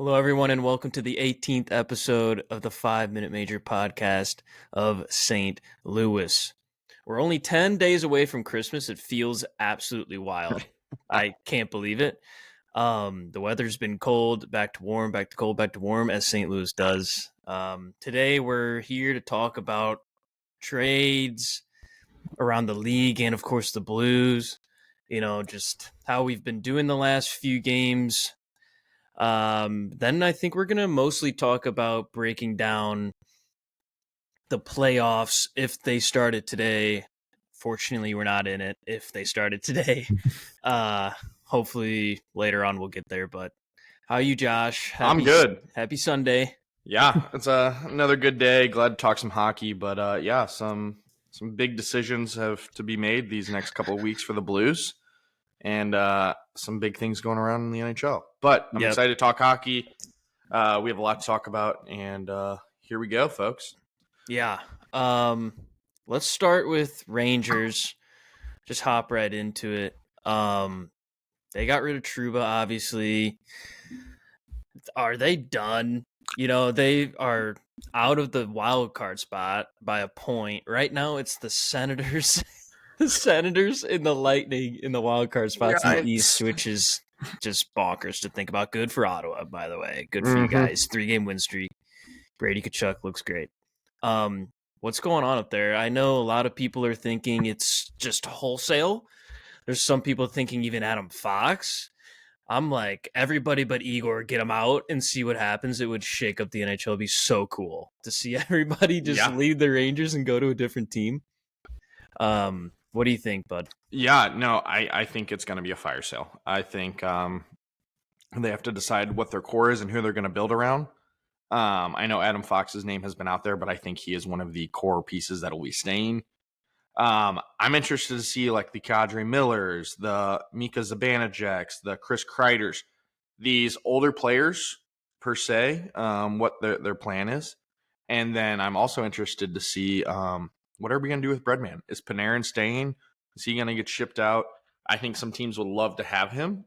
Hello, everyone, and welcome to the 18th episode of the 5 Minute Major podcast of St. Louis. We're only 10 days away from Christmas. It feels absolutely wild. I can't believe it. The weather's been cold, back to warm, back to cold, back to warm, as St. Louis does. Today, we're here to talk about trades around the league and, of course, the Blues. You know, just how we've been doing the last few games. Then I think we're going to mostly talk about breaking down the playoffs if they started today. Fortunately, we're not in it if they started today. Hopefully later on we'll get there. But how are you, Josh? I'm good. Happy Sunday. Yeah, it's another good day. Glad to talk some hockey, but yeah, some big decisions have to be made these next couple of weeks for the Blues, and some big things going around in the NHL. But I'm excited to talk hockey. We have a lot to talk about, and here we go, folks. Yeah. Let's start with Rangers. Just hop right into it. They got rid of Trouba, obviously. Are they done? You know, they are out of the wild card spot by a point. Right now, it's the Senators, the Senators and the Lightning in the wild card spots in the East, which is just bonkers to think about. Good for Ottawa, by the way. Good for you guys. 3-game win streak. Brady Tkachuk looks great. What's going on up there? I know a lot of people are thinking it's just wholesale. There's some people thinking even Adam Fox. I'm like, everybody but Igor, get him out and see what happens. It would shake up the NHL. It'd be so cool to see everybody just leave the Rangers and go to a different team. What do you think, bud? Yeah, no, I think it's going to be a fire sale. I think they have to decide what their core is and who they're going to build around. I know Adam Fox's name has been out there, but I think he is one of the core pieces that will be staying. I'm interested to see like the Kadri Millers, the Mika Zibanejeks, the Chris Kreiders, these older players per se, what their plan is. And then I'm also interested to see what are we going to do with Breadman? Is Panarin staying? Is he going to get shipped out? I think some teams would love to have him,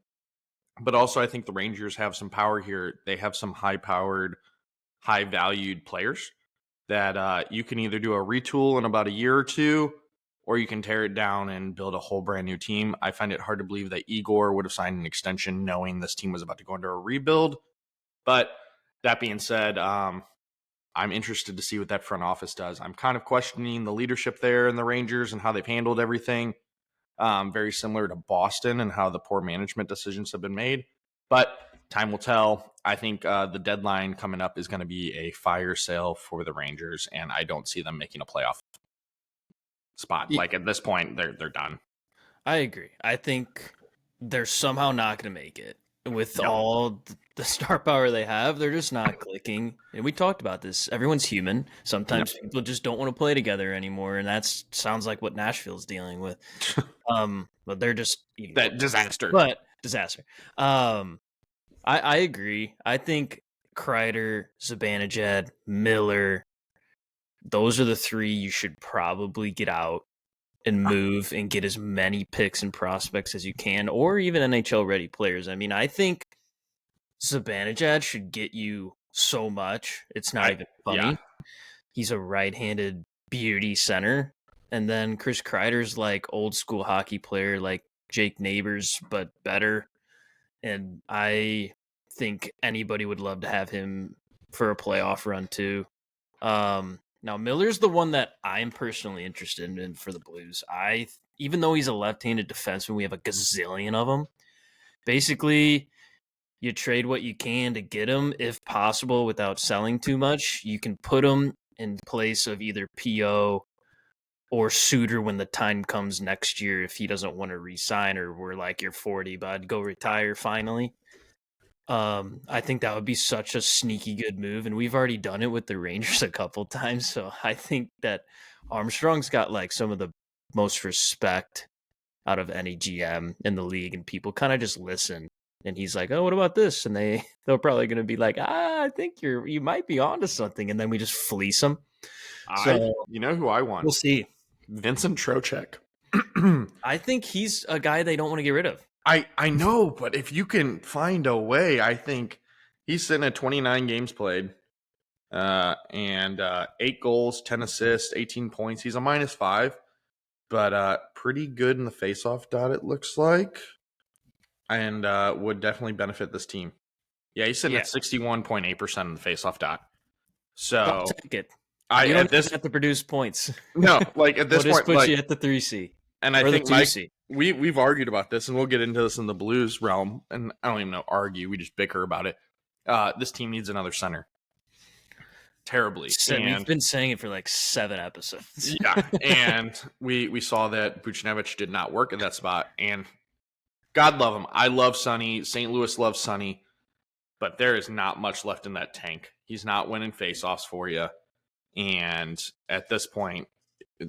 but also I think the Rangers have some power here. They have some high-powered, high-valued players that you can either do a retool in about a year or two, or you can tear it down and build a whole brand new team. I find it hard to believe that Igor would have signed an extension knowing this team was about to go into a rebuild. But that being said, I'm interested to see what that front office does. I'm kind of questioning the leadership there in the Rangers and how they've handled everything. Very similar to Boston and how the poor management decisions have been made. But time will tell. I think the deadline coming up is going to be a fire sale for the Rangers, and I don't see them making a playoff spot. Like at this point, they're done. I agree. I think they're somehow not going to make it with all the star power they have. They're just not clicking. And we talked about this. Everyone's human. Sometimes people just don't want to play together anymore, and that sounds like what Nashville's dealing with. But they're just that disaster. But disaster. I agree. I think Kreider, Zibanejad, Miller, those are the three you should probably get out and move and get as many picks and prospects as you can, or even NHL ready players. I mean, I think Zibanejad should get you so much. It's not even funny. Yeah. He's a right-handed beauty center. And then Chris Kreider's like old school hockey player, like Jake Neighbors, but better. And I think anybody would love to have him for a playoff run too. Now, Miller's the one that I'm personally interested in for the Blues. Even though he's a left-handed defenseman, we have a gazillion of them. Basically, you trade what you can to get him, if possible, without selling too much. You can put him in place of either PO or Suter when the time comes next year if he doesn't want to re-sign, or we're like, you're 40, bud, go retire finally. I think that would be such a sneaky good move, and we've already done it with the Rangers a couple times, so I think that Armstrong's got like some of the most respect out of any GM in the league, and people kind of just listen, and he's like, oh, what about this? And they're probably going to be like, I think you might be onto something, and then we just fleece them. So, you know who I want? We'll see. Vincent Trocheck. I think he's a guy they don't want to get rid of. I know, but if you can find a way, I think He's sitting at 29 games played, and 8 goals, 10 assists, 18 points. He's a -5, but pretty good in the faceoff dot, it looks like, and would definitely benefit this team. Yeah, he's sitting Yeah, at 61.8% in the faceoff dot. I'll So take it. I You don't at even this have to produce points. no, like at We'll this just point, put like, you at the 3C and I or the think Mike, 2C. we've argued about this, and we'll get into this in the Blues realm. And I don't even know argue, we just bicker about it. This team needs another center terribly, So we've and been saying it for like 7 episodes. yeah, and we saw that Buchnevich did not work at that spot, and God love him. I love Sonny. St. Louis loves Sonny, but there is not much left in that tank. He's not winning faceoffs for you, and at this point,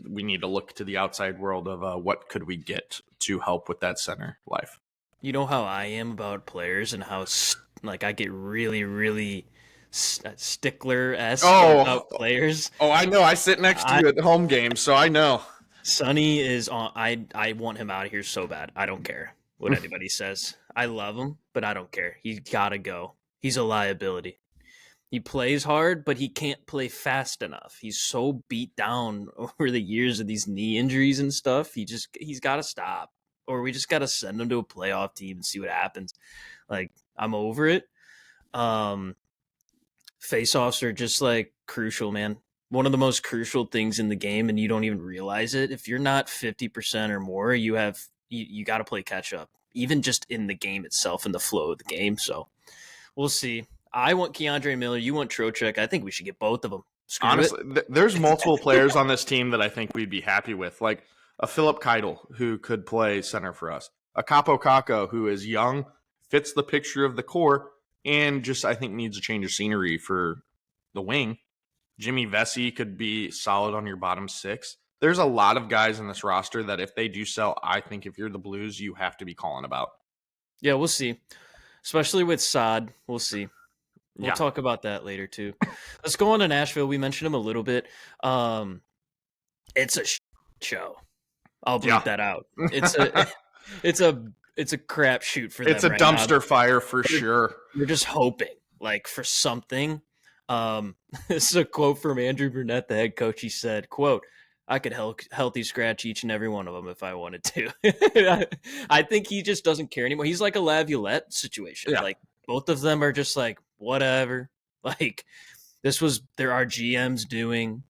we need to look to the outside world of what could we get to help with that center life. You know how I am about players and how like I get really, really stickler-esque Oh, about players. oh, I know. I sit next to I you at home games, so I know. Sonny is on. I want him out of here so bad. I don't care what anybody says. I love him, but I don't care. He's gotta go. He's a liability. He plays hard, but he can't play fast enough. He's so beat down over the years of these knee injuries and stuff. He's got to stop, or we just got to send him to a playoff team and see what happens. Like I'm over it. Um, Face-offs are just like crucial, man. One of the most crucial things in the game, and you don't even realize it. If you're not 50% or more, you got to play catch up, even just in the game itself and the flow of the game. So we'll see. I want Keandre Miller. You want Trocheck. I think we should get both of them. Screw Honestly, it. there's multiple players on this team that I think we'd be happy with, like a Philip Keitel who could play center for us, a Capo Caco who is young, fits the picture of the core, and just I think needs a change of scenery for the wing. Jimmy Vesey could be solid on your bottom six. There's a lot of guys in this roster that if they do sell, I think if you're the Blues, you have to be calling about. Yeah, we'll see. Especially with Saad. We'll see. We'll Yeah. talk about that later too. Let's go on to Nashville. We mentioned him a little bit. It's a show. I'll bleep that out. It's a it's a crap shoot for them. It's a right dumpster now. fire for sure. You're just hoping like for something. This is a quote from Andrew Burnett, the head coach. He said, "Quote: I could healthy scratch each and every one of them if I wanted to." I think he just doesn't care anymore. He's like a Laviolette situation. Yeah. Like both of them are just like whatever. Like this was there are GMs doing,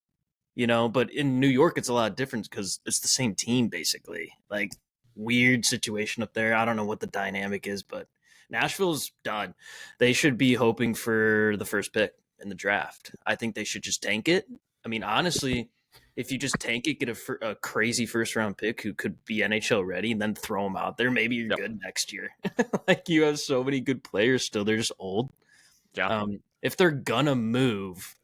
but in New York it's a lot different because it's the same team basically. Like weird situation up there. I don't know what the dynamic is, but Nashville's done. They should be hoping for the first pick in the draft. I think they should just tank it. I mean, honestly, if you just tank it, get a crazy first round pick who could be NHL ready, and then throw them out there, maybe you're good next year. Like you have so many good players still; they're just old. Yeah. If they're gonna move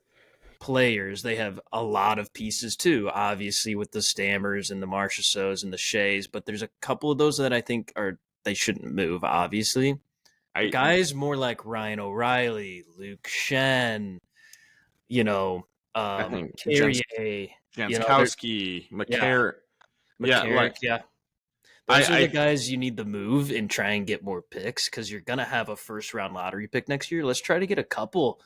players, they have a lot of pieces too. Obviously, with the Stammers and the Marchessaults and the Shays, but there's a couple of those that I think they shouldn't move. Obviously, guys more like Ryan O'Reilly, Luke Shen, I think Carrier, Janskowski, McCarrick. McCarrick, Yeah, Those are the guys you need to move and try and get more picks because you're gonna have a first round lottery pick next year. Let's try to get a couple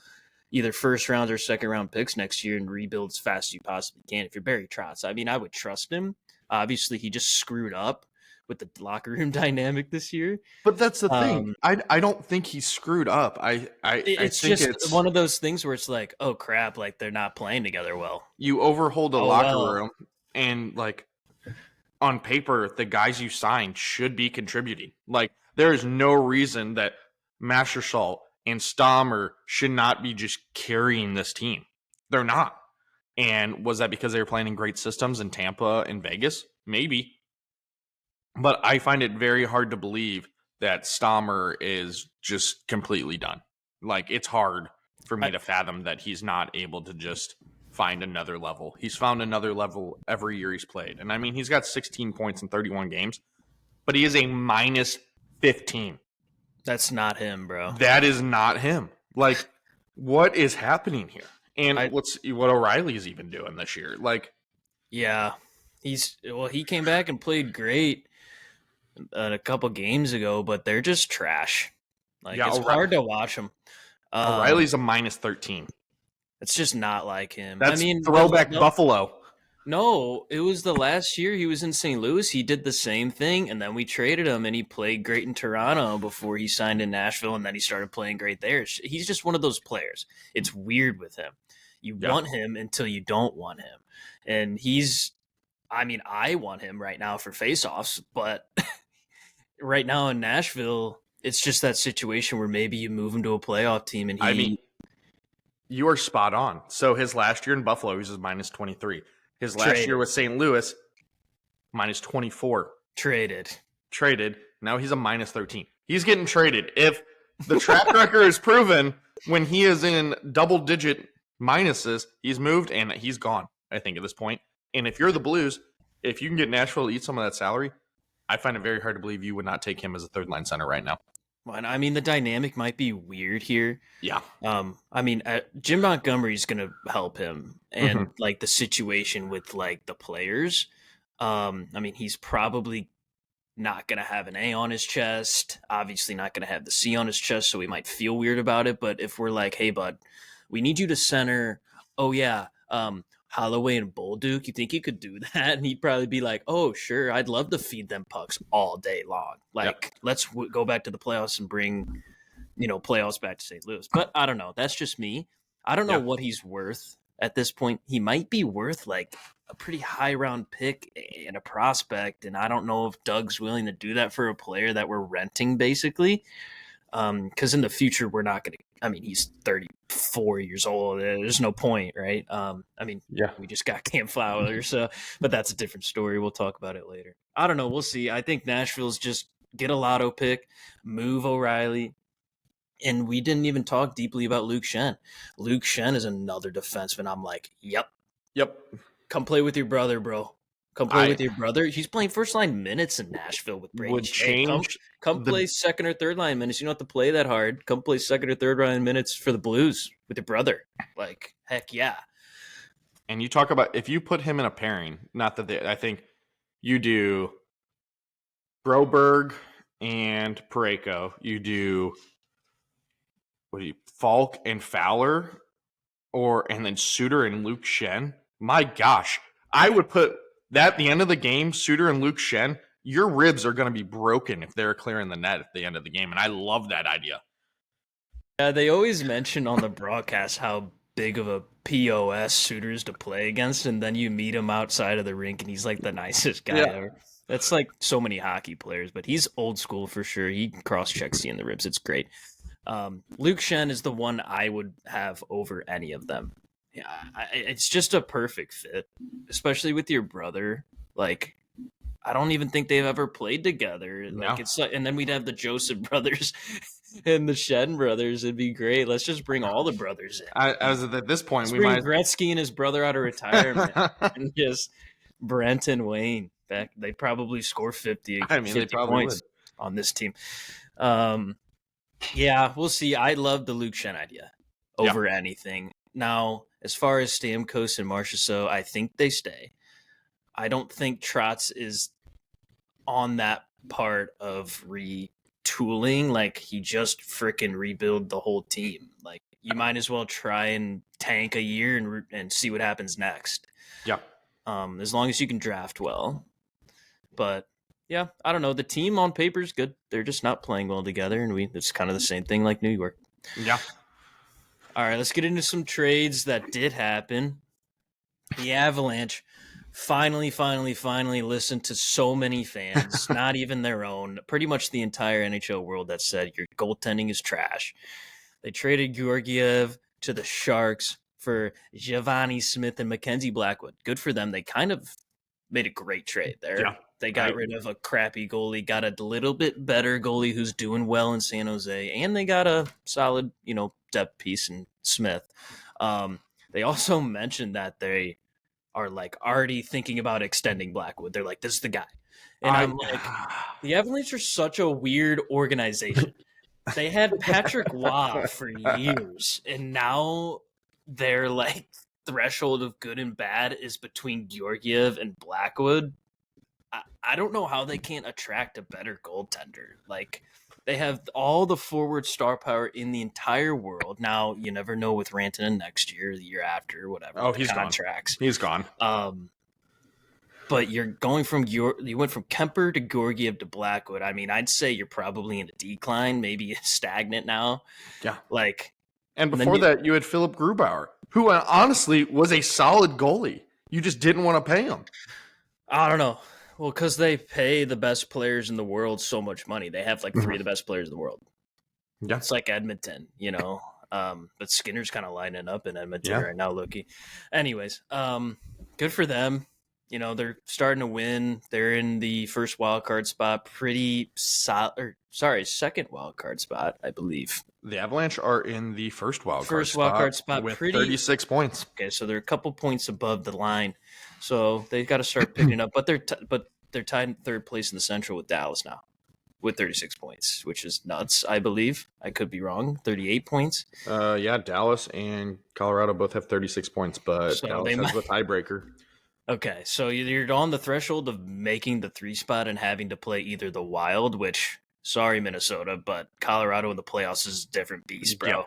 either first round or second round picks next year and rebuild as fast as you possibly can. If you're Barry Trotz, I mean, I would trust him. Obviously, he just screwed up with the locker room dynamic this year. But that's the thing. I don't think he screwed up. It's think just it's one of those things where it's like, oh crap, like they're not playing together well. You overhaul the locker room, and like on paper, the guys you signed should be contributing. Like there is no reason that Masherschalt and Stammer should not be just carrying this team. They're not. And was that because they were playing in great systems in Tampa and Vegas? Maybe. But I find it very hard to believe that Stammer is just completely done. Like it's hard for me to fathom that he's not able to just find another level. He's found another level every year he's played. And I mean, he's got 16 points in 31 games, but he is a minus 15. That's not him, bro. That is not him. Like, what is happening here? And what O'Reilly's even doing this year? Like, yeah, he came back and played great a couple games ago, but they're just trash. Like it's hard to watch them. O'Reilly's a minus 13. It's just not like him. I That's mean, throwback Buffalo. no, it was the last year he was in St. Louis. He did the same thing, and then we traded him, and he played great in Toronto before he signed in Nashville, and then he started playing great there. He's just one of those players. It's weird with him. You Yeah. want him until you don't want him. And I mean, I want him right now for faceoffs, but right now in Nashville, it's just that situation where maybe you move him to a playoff team and I mean, you are spot on. So his last year in Buffalo, he was minus 23. His last year with St. Louis, minus 24. traded. Now he's a minus 13. He's getting traded. If the track record is proven when he is in double-digit minuses, he's moved and he's gone, I think, at this point. And if you're the Blues, if you can get Nashville to eat some of that salary, I find it very hard to believe you would not take him as a third-line center right now. Well, I mean, the dynamic might be weird here. Yeah. I mean, Jim Montgomery's going to help him, and like the situation with like the players. I mean, he's probably not going to have an A on his chest. Obviously, not going to have the C on his chest, so he might feel weird about it. But if we're like, hey, bud, we need you to center. Oh yeah, Holloway and Bolduc, you think you could do that? And he'd probably be like, oh, sure, I'd love to feed them pucks all day long. Like, let's go back to the playoffs and bring, playoffs back to St. Louis. But I don't know. That's just me. I don't know what he's worth at this point. He might be worth like a pretty high round pick and a prospect. And I don't know if Doug's willing to do that for a player that we're renting, basically. Because in the future, we're not going to. I mean, he's 34 years old. There's no point, right? We just got Cam Fowler, but that's a different story. We'll talk about it later. I don't know. We'll see. I think Nashville's just get a lotto pick, move O'Reilly, and we didn't even talk deeply about Luke Schenn. Luke Schenn is another defenseman. I'm like, yep. Come play with your brother, bro. Come play with your brother. He's playing first line minutes in Nashville with Brady. Would change. Come play second or third line minutes. You don't have to play that hard. Come play second or third line minutes for the Blues with your brother. Like, heck yeah. And you talk about if you put him in a pairing, not that I think you do Broberg and Parayko. You do Falk and Fowler, and then Suter and Luke Schenn. My gosh, I would put that at the end of the game, Suter and Luke Schenn, your ribs are going to be broken if they're clearing the net at the end of the game. And I love that idea. Yeah, they always mention on the broadcast how big of a POS Suter's to play against, and then you meet him outside of the rink, and he's like the nicest guy ever. That's like so many hockey players, but he's old school for sure. He cross-checks you in the ribs. It's great. Luke Schenn is the one I would have over any of them. Yeah, it's just a perfect fit, especially with your brother. Like, I don't even think they've ever played together. Like, it's like, and then we'd have the Joseph brothers and the Schenn brothers. It'd be great. Let's just bring all the brothers in. At this point, we bring Gretzky and his brother out of retirement and just Brent and Wayne back. They probably score 50. They probably points would on this team. Yeah, we'll see. I love the Luke Schenn idea over anything. Now, as far as Stamkos and Marchessault, I think they stay. I don't think Trotz is on that part of retooling. Like, he just freaking rebuild the whole team. Like, you might as well try and tank a year and see what happens next. Yeah. As long as you can draft well. But yeah, I don't know. The team on paper is good. They're just not playing well together, and it's kind of the same thing like New York. Yeah. All right, let's get into some trades that did happen. The Avalanche finally listened to so many fans, not even their own, pretty much the entire NHL world that said your goaltending is trash. They traded Georgiev to the Sharks for Giovanni Smith and Mackenzie Blackwood. Good for them. They kind of made a great trade there. Yeah, they got rid of a crappy goalie, got a little bit better goalie who's doing well in San Jose, and they got a solid, depth piece in Smith. They also mentioned that they are like already thinking about extending Blackwood. They're like, this is the guy. And I'm like, the Avalanche are such a weird organization. They had Patrick Waugh for years, and now their like threshold of good and bad is between Georgiev and Blackwood. I don't know how they can't attract a better goaltender. Like, They have all the forward star power in the entire world. Now, you never know with Rantanen next year, the year after, whatever, Oh, the he's gone. contracts. He's gone. But you're going from you went from Kemper to Georgiev to Blackwood. I mean, I'd say you're probably in a decline, maybe stagnant now. Yeah. And before that, you had Philip Grubauer, who honestly was a solid goalie. You just didn't want to pay him. I don't know. Well, because they pay the best players in the world so much money. They have like three of the best players in the world. Yeah. It's like Edmonton, but Skinner's kind of lining up in Edmonton right now, Loki. Anyways, good for them. They're starting to win. They're in the first wild card spot, second wild card spot, I believe. The Avalanche are in the first wild card spot with 36 points. Okay, so they're a couple points above the line, so they've got to start picking up. But they're tied in third place in the Central with Dallas now, with 36 points, which is nuts. I believe I could be wrong. 38 points. Yeah, Dallas and Colorado both have 36 points, but so Dallas has the tiebreaker. Okay, so you're on the threshold of making the 3 spot and having to play either the Wild, which, sorry, Minnesota, but Colorado in the playoffs is a different beast, bro. Yeah.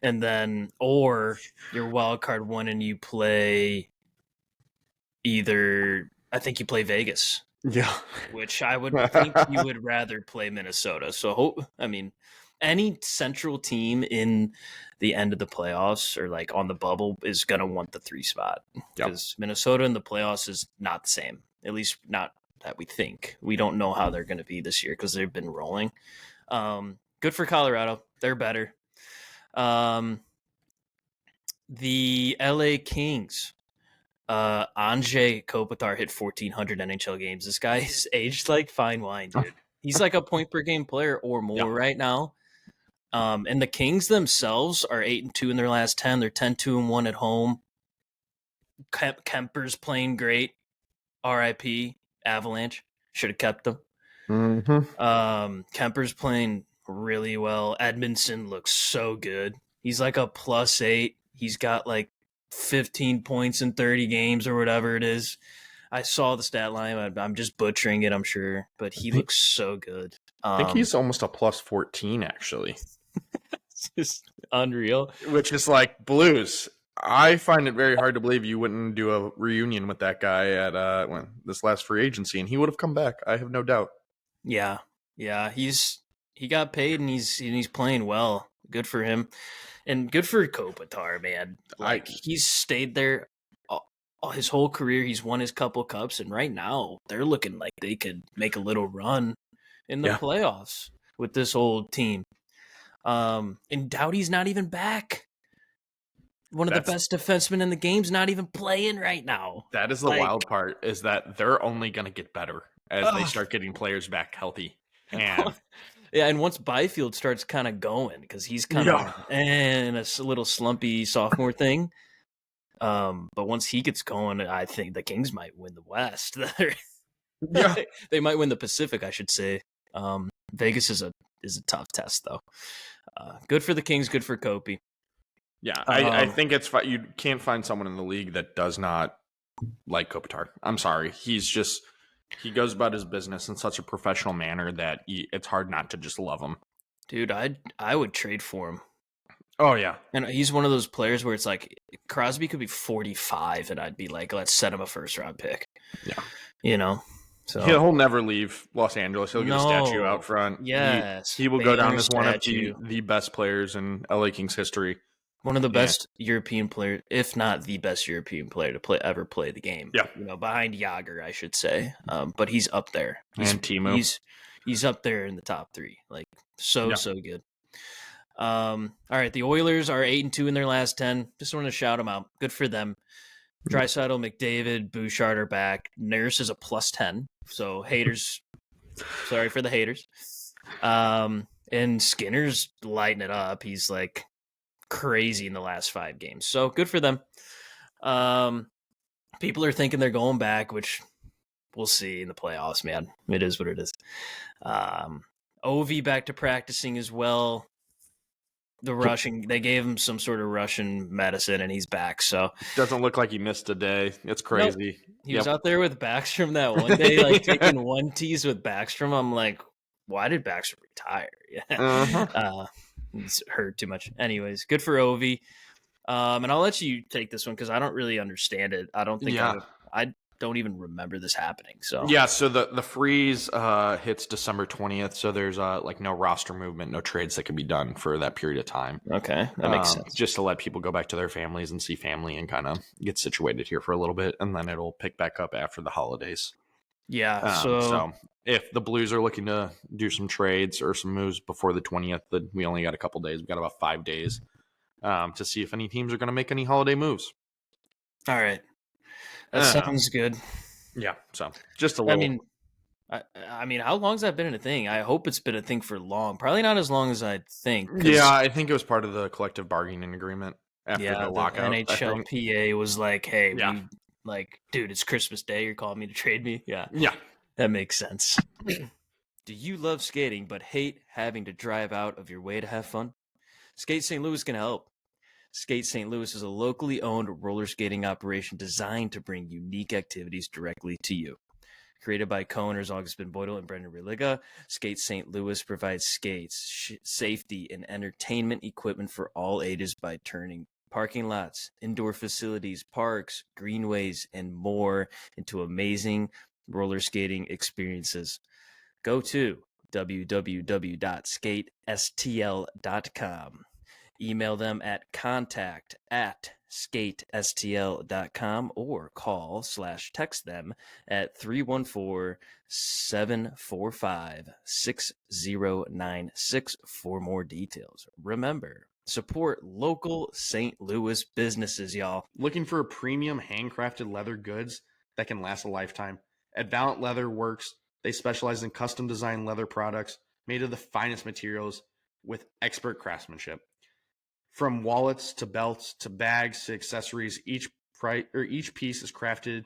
And then, or your wild card one and you play I think you play Vegas. Yeah. Which I would think you would rather play Minnesota. So, any Central team in the end of the playoffs or like on the bubble is going to want the 3 spot because Minnesota in the playoffs is not the same, at least not that we think. We don't know how they're going to be this year because they've been rolling. Good for Colorado. They're better. The LA Kings, Anze Kopitar hit 1,400 NHL games. This guy is aged like fine wine, dude. He's like a point per game player or more right now. And the Kings themselves are 8-2 in their last 10. They're 10-2-1 at home. Kemper's playing great. RIP Avalanche. Should have kept them. Mm-hmm. Kemper's playing really well. Edmondson looks so good. He's like a +8. He's got like 15 points in 30 games or whatever it is. I saw the stat line. I'm just butchering it, I'm sure, but he looks so good. I think he's almost a +14, actually. It's just unreal. Which is like Blues. I find it very hard to believe you wouldn't do a reunion with that guy at this last free agency, and he would have come back. I have no doubt. Yeah. He got paid and he's playing well. Good for him, and good for Kopitar, man. Like he's stayed there his whole career. He's won his couple cups, and right now they're looking like they could make a little run in the playoffs with this old team. And Doughty's not even back. One of the best defensemen in the game's not even playing right now. That is the wild part, is that they're only going to get better as they start getting players back healthy. And and once Byfield starts kind of going, because he's kind of in a little slumpy sophomore thing. But once he gets going, I think the Kings might win the West. They might win the Pacific, I should say. Vegas is a tough test, though. Good for the Kings, good for Kopi. Yeah, I think it's you can't find someone in the league that does not like Kopitar. I'm sorry. He goes about his business in such a professional manner that it's hard not to just love him. Dude, I would trade for him. Oh, yeah. And he's one of those players where it's like Crosby could be 45 and I'd be like, let's set him a first-round pick. Yeah. So he'll never leave Los Angeles. He'll get a statue out front. Yes. He will go down as one of the best players in LA Kings history. One of the best European players, if not the best European player to ever play the game. Yeah. Behind Yager, I should say. But he's up there. And Timo. He's up there in the top 3. Like, so good. All right, the Oilers are 8-2 in their last 10. Just want to shout them out. Good for them. Draisaitl, McDavid, Bouchard are back. Nurse is a +10. So haters, sorry for the haters. And Skinner's lighting it up. He's like crazy in the last 5 games. So good for them. People are thinking they're going back, which we'll see in the playoffs, man. It is what it is. Ovi back to practicing as well. They gave him some sort of Russian medicine and he's back. So doesn't look like he missed a day. It's crazy. Nope. He was out there with Backstrom that one day, like taking one tease with Backstrom. I'm like, why did Baxter retire? Uh-huh. It's hurt too much. Anyways, good for Ovi. And I'll let you take this one because I don't really understand it. I don't think Yeah. I don't even remember this happening. So Yeah, so the freeze hits December 20th, so there's like no roster movement, no trades that can be done for that period of time. okay, that makes sense. Just to let people go back to their families and see family and kind of get situated here for a little bit, and then it'll pick back up after the holidays. Yeah. So So if the Blues are looking to do some trades or some moves before the 20th, then we only got a couple days. We got about 5 days to see if any teams are going to make any holiday moves. all right, that Um, sounds good. yeah, so just a I little. mean, I mean, how long's that been a thing? I hope it's been a thing for long. Probably not as long as I think. Yeah, Because I think it was part of the collective bargaining agreement after the yeah, the lockout. I think. NHLPA was like, "Hey, Yeah, dude, it's Christmas Day. You're calling me to trade me." Yeah, yeah. that makes sense. Do you love skating but hate having to drive out of your way to have fun? Skate St. Louis can help. Skate St. Louis is a locally owned roller skating operation designed to bring unique activities directly to you. Created by co-owners Augustin Boydell and Brendan Religa, Skate St. Louis provides skates, safety, and entertainment equipment for all ages by turning parking lots, indoor facilities, parks, greenways, and more into amazing roller skating experiences. Go to www.skatestl.com. Email them at contact@skatestl.com or call/text them at 314-745-6096 for more details. Remember, support local St. Louis businesses, y'all. Looking for premium handcrafted leather goods that can last a lifetime? At Valiant Leather Works, they specialize in custom designed leather products made of the finest materials with expert craftsmanship. From wallets to belts to bags to accessories, each piece is crafted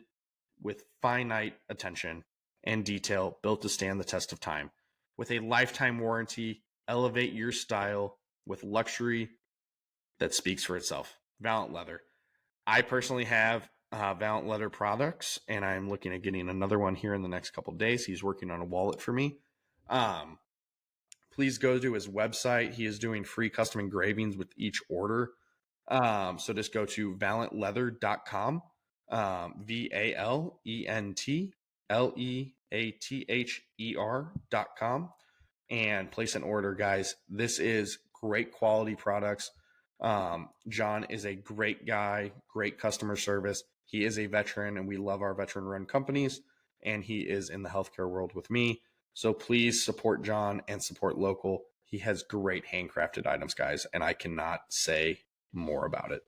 with finite attention and detail built to stand the test of time. With a lifetime warranty, elevate your style with luxury that speaks for itself. Valiant Leather. I personally have Valiant Leather products, and I'm looking at getting another one here in the next couple of days. He's working on a wallet for me. Please go to his website. He is doing free custom engravings with each order. So just go to valiantleather.com, VALENTLEATHER.com, and place an order, guys. This is great quality products. John is a great guy, great customer service. He is a veteran, and we love our veteran run companies, and he is in the healthcare world with me. So please support John and support local. He has great handcrafted items, guys, and I cannot say more about it.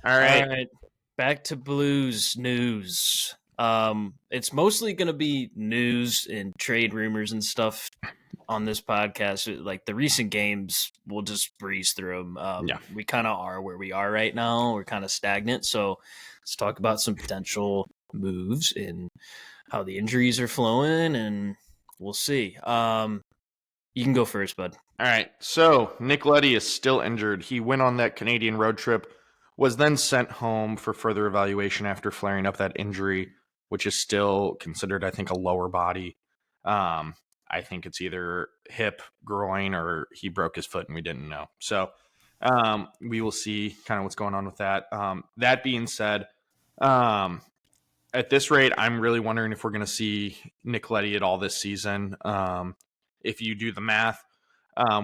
All All right. right, back to Blues news. It's mostly going to be news and trade rumors and stuff on this podcast. Like the recent games, we'll just breeze through them. Yeah. We kind of are where we are right now. We're kind of stagnant. So let's talk about some potential moves and how the injuries are flowing, and we'll see. You can go first, bud. All right. So Nick Leddy is still injured. He went on that Canadian road trip, was then sent home for further evaluation after flaring up that injury, which is still considered, I think, a lower body. I think it's either hip, groin, or he broke his foot and we didn't know. So we will see kind of what's going on with that. That being said, at this rate, I'm really wondering if we're going to see Nick Leddy at all this season. If you do the math,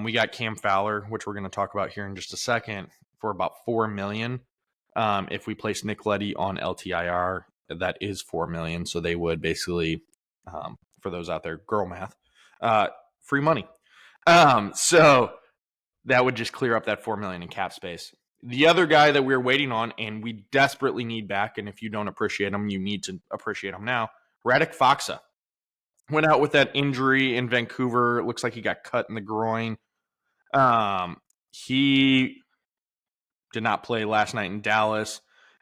we got Cam Fowler, which we're going to talk about here in just a second, for about $4 million. If we place Nick Leddy on LTIR, that is $4 million. So they would basically, for those out there, girl math, free money. So that would just clear up that $4 million in cap space. The other guy that we're waiting on and we desperately need back, and if you don't appreciate him, you need to appreciate him now. Radek Faksa went out with that injury in Vancouver. It looks like he got cut in the groin. He did not play last night in Dallas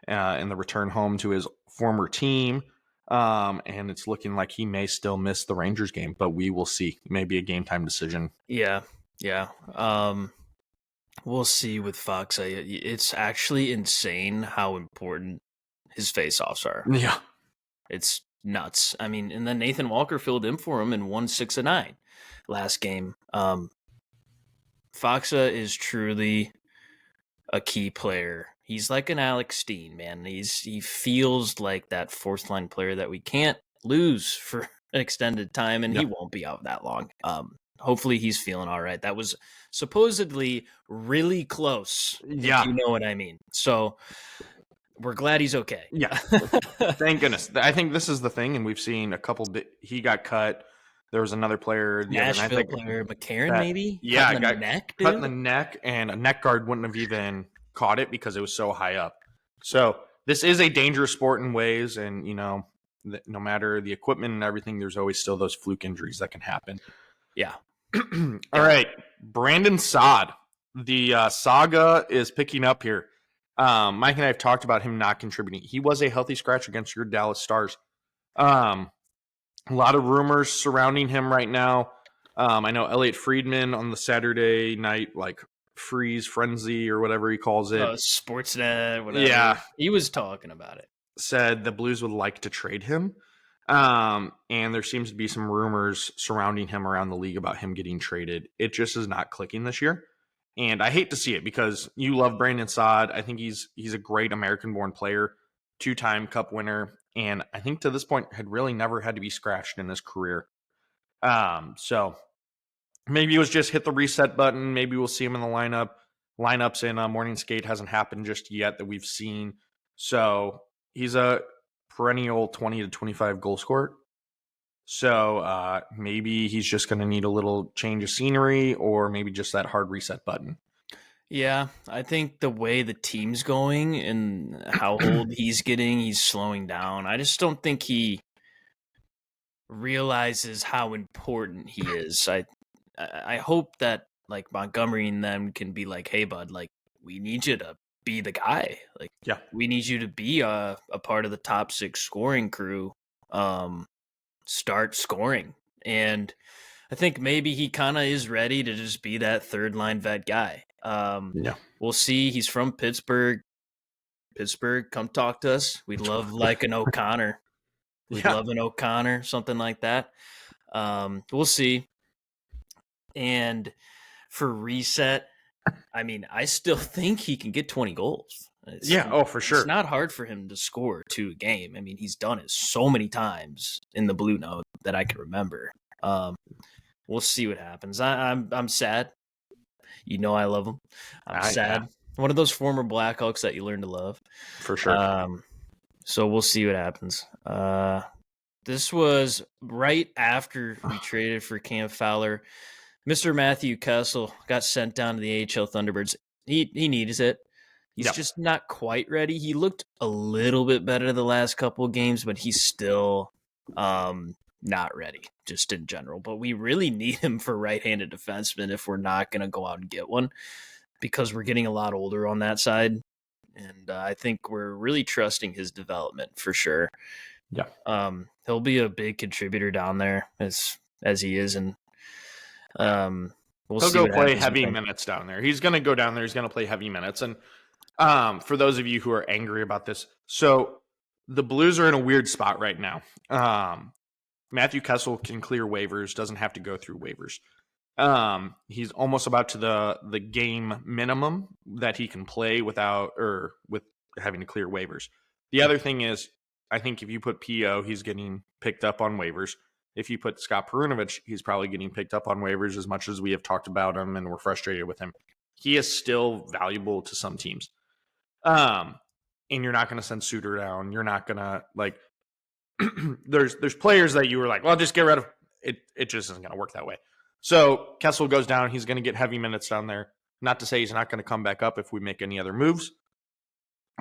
in the return home to his former team. And it's looking like he may still miss the Rangers game, but we will see. Maybe a game time decision. Yeah. We'll see with Fox. It's actually insane how important his face-offs are. Yeah. It's nuts. I mean, and then Nathan Walker filled in for him and won 6 of 9 last game. Foxa is truly a key player. He's like an Alex Steen, man. He feels like that fourth line player that we can't lose for an extended time, and he won't be out that long. Hopefully he's feeling all right. That was supposedly really close, Yeah. if you know what I mean. So we're glad he's okay. Yeah. Thank goodness. I think this is the thing, and we've seen a couple. He got cut. There was another player the Nashville other night. player McCarron, maybe? Yeah, cut in the neck, dude. Cut in the neck, and a neck guard wouldn't have even caught it because it was so high up. So this is a dangerous sport in ways, and no matter the equipment and everything, there's always still those fluke injuries that can happen. Yeah. All right, Brandon Saad. The saga is picking up here. Mike and I have talked about him not contributing. He was a healthy scratch against your Dallas Stars. A lot of rumors surrounding him right now. I know Elliot Friedman on the Saturday night, freeze frenzy or whatever he calls it. Sportsnet, whatever. Yeah. He was talking about it. Said the Blues would like to trade him. And there seems to be some rumors surrounding him around the league about him getting traded. It just is not clicking this year. And I hate to see it because you love Brandon Saad. I think he's a great American-born player, 2-time Cup winner, and I think to this point had really never had to be scratched in his career. So maybe it was just hit the reset button. Maybe we'll see him in the lineup. Lineups in morning skate hasn't happened just yet that we've seen. So he's a perennial 20 to 25 goal scorer. So maybe he's just going to need a little change of scenery or maybe just that hard reset button. Yeah, I think the way the team's going and how old he's getting, he's slowing down. I just don't think he realizes how important he is. I hope that like Montgomery and them can be like, hey, bud, like we need you to be the guy. Like, yeah, we need you to be a part of the top 6 scoring crew. Start scoring. And I think maybe he kind of is ready to just be that third line vet guy. We'll see. He's from Pittsburgh. Pittsburgh, come talk to us. We love like an O'Connor. We love an O'Connor, something like that. We'll see. And for reset, I mean, I still think he can get 20 goals. For sure. It's not hard for him to score 2 a game. I mean, he's done it so many times in the Blue Note that I can remember. We'll see what happens. I'm sad. You know I love him. I'm sad. Yeah. One of those former Blackhawks that you learn to love. For sure. So we'll see what happens. This was right after we traded for Cam Fowler. Mr. Matthew Kessel got sent down to the AHL Thunderbirds. He needs it. He's just not quite ready. He looked a little bit better the last couple of games, but he's still not ready, just in general. But we really need him for right-handed defenseman if we're not going to go out and get one, because we're getting a lot older on that side. And I think we're really trusting his development for sure. Yeah. He'll be a big contributor down there as he is, and he'll go play heavy minutes down there. He's going to go down there. He's going to play heavy minutes. And for those of you who are angry about this, so the Blues are in a weird spot right now. Matthew Kessel can clear waivers, doesn't have to go through waivers. He's almost about to the game minimum that he can play with having to clear waivers. The other thing is, I think if you put P.O., he's getting picked up on waivers. If you put Scott Perunovich, he's probably getting picked up on waivers as much as we have talked about him and we're frustrated with him. He is still valuable to some teams. And you're not going to send Suter down. You're not going to there's players that you were like, well, just get rid of it. It just isn't going to work that way. So Kessel goes down. He's going to get heavy minutes down there. Not to say he's not going to come back up if we make any other moves.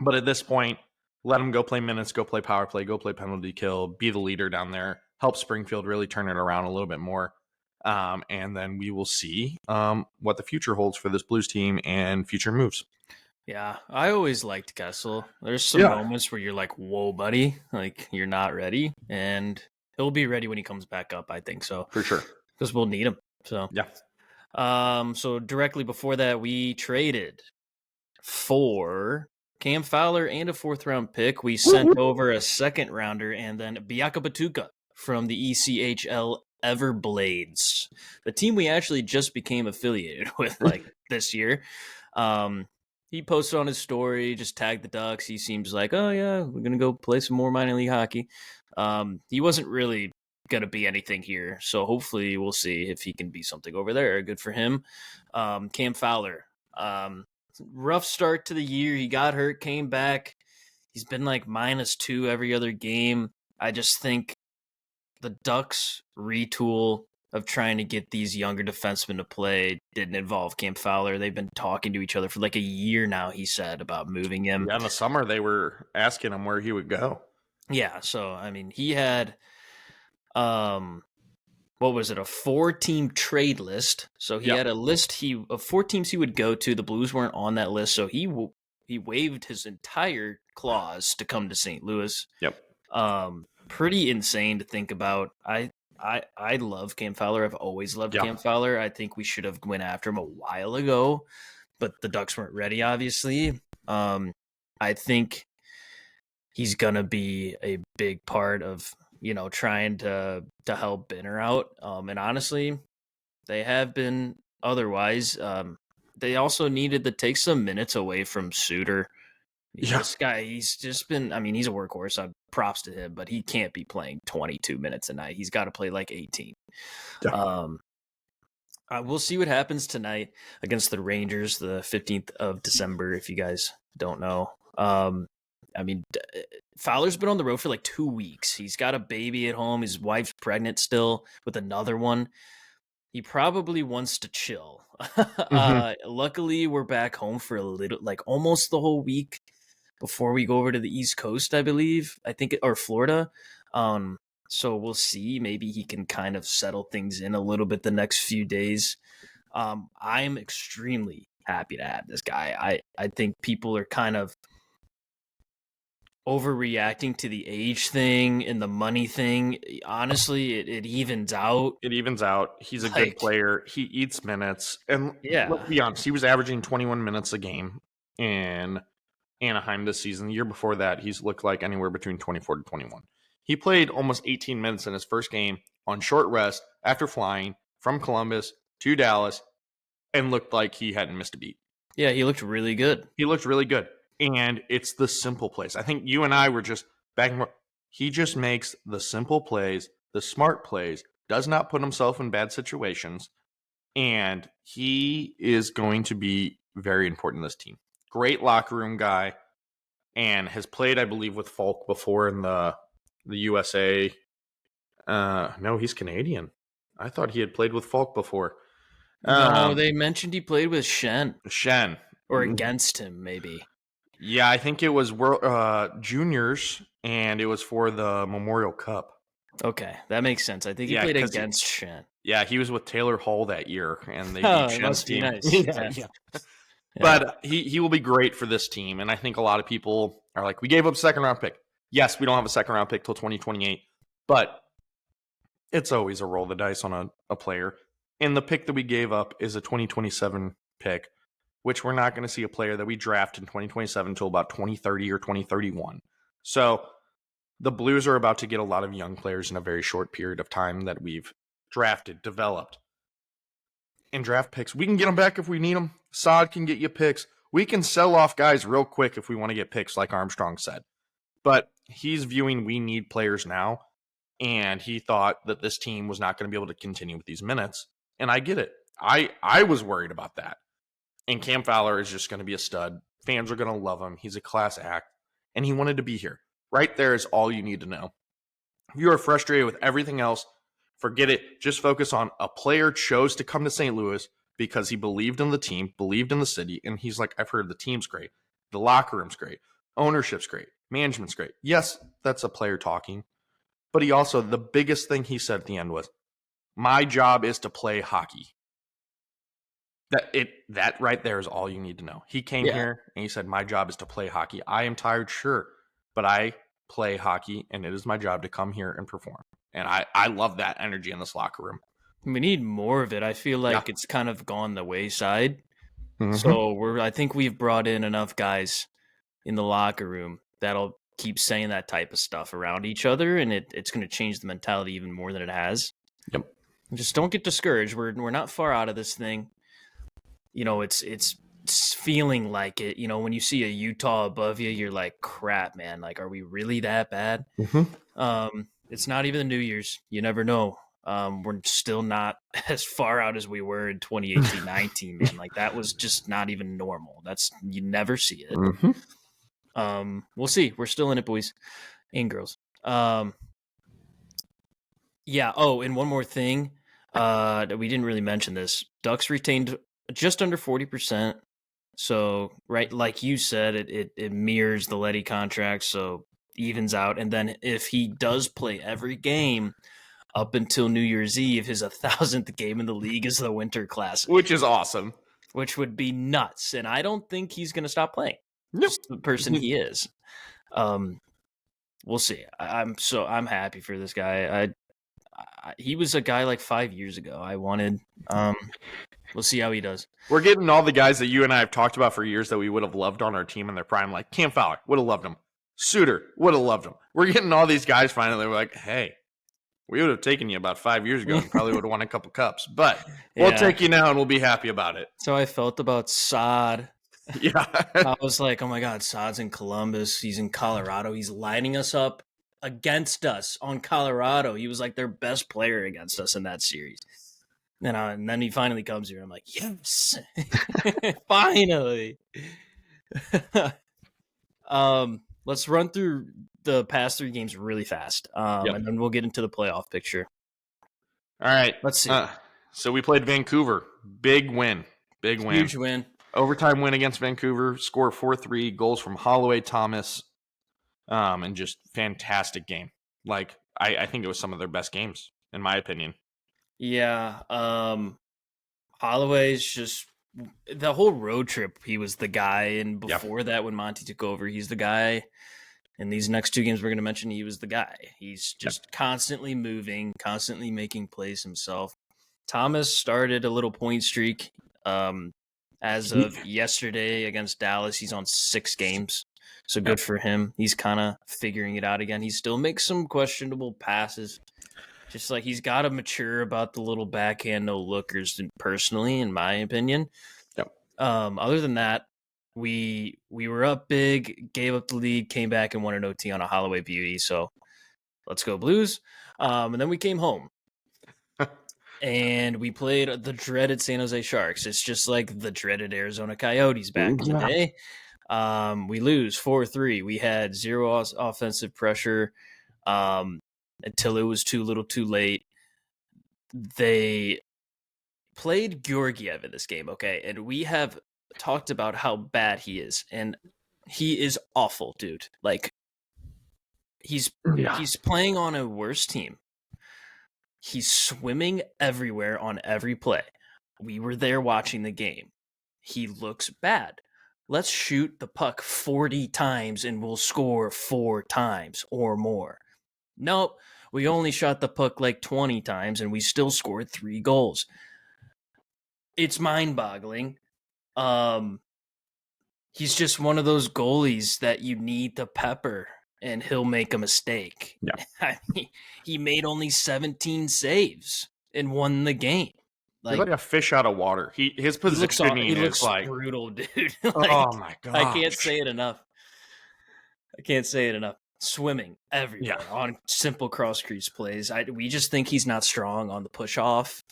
But at this point, let him go play minutes, go play power play, go play penalty kill, be the leader down there, help Springfield really turn it around a little bit more. And then we will see what the future holds for this Blues team and future moves. Yeah, I always liked Kessel. There's some moments where you're like, whoa, buddy, like you're not ready. And he'll be ready when he comes back up, I think so. For sure. Because we'll need him. So yeah. So directly before that, we traded for Cam Fowler and a 4th-round pick. We sent over a 2nd-rounder and then Biaka Batuka from the ECHL Everblades, the team we actually just became affiliated with like this year. He posted on his story, just tagged the Ducks. He seems like, oh yeah, we're gonna go play some more minor league hockey. He wasn't really gonna be anything here, so hopefully we'll see if he can be something over there. Good for him. Cam Fowler. Rough start to the year. He got hurt, came back. He's been like -2 every other game. I just think the Ducks' retool of trying to get these younger defensemen to play didn't involve Cam Fowler. They've been talking to each other for like a year now, he said, about moving him. Yeah, in the summer, they were asking him where he would go. Yeah, so, I mean, he had, what was it, a 4-team trade list. So he had a list of 4 teams he would go to. The Blues weren't on that list, so he waived his entire clause to come to St. Louis. Yep. Pretty insane to think about. I love Cam Fowler. I've always loved Cam Fowler. I think we should have went after him a while ago, but the Ducks weren't ready, obviously. I think he's gonna be a big part of, trying to help Benner out. And honestly, they have been otherwise. They also needed to take some minutes away from Suter. This guy, he's just been, I mean, he's a workhorse. Props to him, but he can't be playing 22 minutes a night. He's got to play like 18. We'll see what happens tonight against the Rangers, the 15th of December, if you guys don't know. I mean, Fowler's been on the road for like 2 weeks. He's got a baby at home. His wife's pregnant still with another one. He probably wants to chill. Luckily, we're back home for a little, like almost the whole week before we go over to the East Coast, I believe. Or Florida. So we'll see. Maybe he can kind of settle things in a little bit the next few days. I'm extremely happy to have this guy. I think people are kind of overreacting to the age thing and the money thing. Honestly, it evens out. It evens out. He's a good player. He eats minutes. And let's be honest, he was averaging 21 minutes a game in Anaheim this season. The year before that, he's looked like anywhere between 24 to 21. He played almost 18 minutes in his first game on short rest after flying from Columbus to Dallas and looked like he hadn't missed a beat. Yeah, he looked really good. And it's the simple plays. I think you and I were just back and forth. He just makes the simple plays, the smart plays, does not put himself in bad situations, and he is going to be very important in this team. Great locker room guy, and has played, I believe, with Falk before in the USA. No, he's Canadian. I thought he had played with Falk before. No, they mentioned he played with Shen. Or Mm-hmm. against him, maybe. Yeah, I think it was juniors, and it was for the Memorial Cup. Okay, that makes sense. I think he played against Shen. Yeah, he was with Taylor Hall that year, and they beat Shen's team. Nice. Yeah. But he will be great for this team, and I think a lot of people are like, we gave up a 2nd-round pick. Yes, we don't have a 2nd-round pick till 2028, but it's always a roll of the dice on a player. And the pick that we gave up is a 2027 pick, which we're not going to see a player that we draft in 2027 until about 2030 or 2031. So the Blues are about to get a lot of young players in a very short period of time that we've drafted, developed, and draft picks. We can get them back if we need them. Saad can get you picks. We can sell off guys real quick if we want to get picks, like Armstrong said. But he's viewing we need players now, and he thought that this team was not going to be able to continue with these minutes. And I get it. I was worried about that. And Cam Fowler is just going to be a stud. Fans are going to love him. He's a class act. And he wanted to be here. Right there is all you need to know. If you are frustrated with everything else, forget it. Just focus on a player chose to come to St. Louis because he believed in the team, believed in the city. And he's like, I've heard the team's great. The locker room's great. Ownership's great. Management's great. Yes, that's a player talking. But he also, the biggest thing he said at the end was, my job is to play hockey. That right there is all you need to know. He came here and he said, my job is to play hockey. I am tired, sure, but I play hockey and it is my job to come here and perform. And I love that energy in this locker room. We need more of it. I feel like it's kind of gone the wayside. Mm-hmm. So I think we've brought in enough guys in the locker room that'll keep saying that type of stuff around each other, and it's going to change the mentality even more than it has. Yep. Just don't get discouraged. We're not far out of this thing. It's feeling like it. When you see a Utah above you, you're like, crap, man. Like, are we really that bad? It's not even the New Year's. You never know. We're still not as far out as we were in 2018-19, man. Like, that was just not even normal. You never see it. We'll see. We're still in it, boys and girls. Yeah. Oh, and one more thing. We didn't really mention this. Ducks retained just under 40%. So, right, like you said, it mirrors the Letty contract, so evens out. And then if he does play every game up until New Year's Eve, his 1,000th game in the league is the Winter Classic, Which is awesome. which would be nuts. And I don't think he's going to stop playing. Nope. Just the person he is. We'll see. I'm happy for this guy. He was a guy like 5 years ago. I wanted. We'll see how he does. We're getting all the guys that you and I have talked about for years that we would have loved on our team in their prime, like Cam Fowler, would have loved him. Suter, would have loved him. We're getting all these guys finally. We're like, hey, we would have taken you about 5 years ago and probably would have won a couple cups. But we'll take you now and we'll be happy about it. So I felt about Saad. Yeah. I was like, oh my God, Saad's in Columbus. He's in Colorado. He's lining us up against us on Colorado. He was like their best player against us in that series. And then he finally comes here. I'm like, yes, finally. Let's run through the past 3 games really fast, and then we'll get into the playoff picture. All right. Let's see. So we played Vancouver. Big win. Huge win. Overtime win against Vancouver. Score 4-3. Goals from Holloway, Thomas, and just fantastic game. Like, I think it was some of their best games, in my opinion. Yeah. Holloway's just the whole road trip. He was the guy, and before that, when Monty took over, he's the guy. And these next 2 games we're going to mention, he was the guy. He's just constantly moving, constantly making plays himself. Thomas started a little point streak. As of yesterday against Dallas, he's on 6 games. So good for him. He's kind of figuring it out again. He still makes some questionable passes. Just like he's got to mature about the little backhand no-lookers, personally, in my opinion. Yep. Other than that, we were up big, gave up the lead, came back and won an OT on a Holloway beauty. So let's go Blues. And then we came home. And we played the dreaded San Jose Sharks. It's just like the dreaded Arizona Coyotes back in the day. We lose 4-3. We had 0 offensive pressure until it was too little too late. They played Georgiev in this game, okay? And we have talked about how bad he is. And he is awful, dude. Like, he's playing on a worse team. He's swimming everywhere on every play. We were there watching the game. He looks bad. Let's shoot the puck 40 times and we'll score 4 times or more. Nope, we only shot the puck like 20 times and we still scored 3 goals. It's mind-boggling. He's just one of those goalies that you need to pepper and he'll make a mistake. Yeah. I mean, he made only 17 saves and won the game. He's like a fish out of water. His positioning is like brutal, dude. Oh my god! I can't say it enough. Swimming everywhere on simple cross crease plays. We just think he's not strong on the push off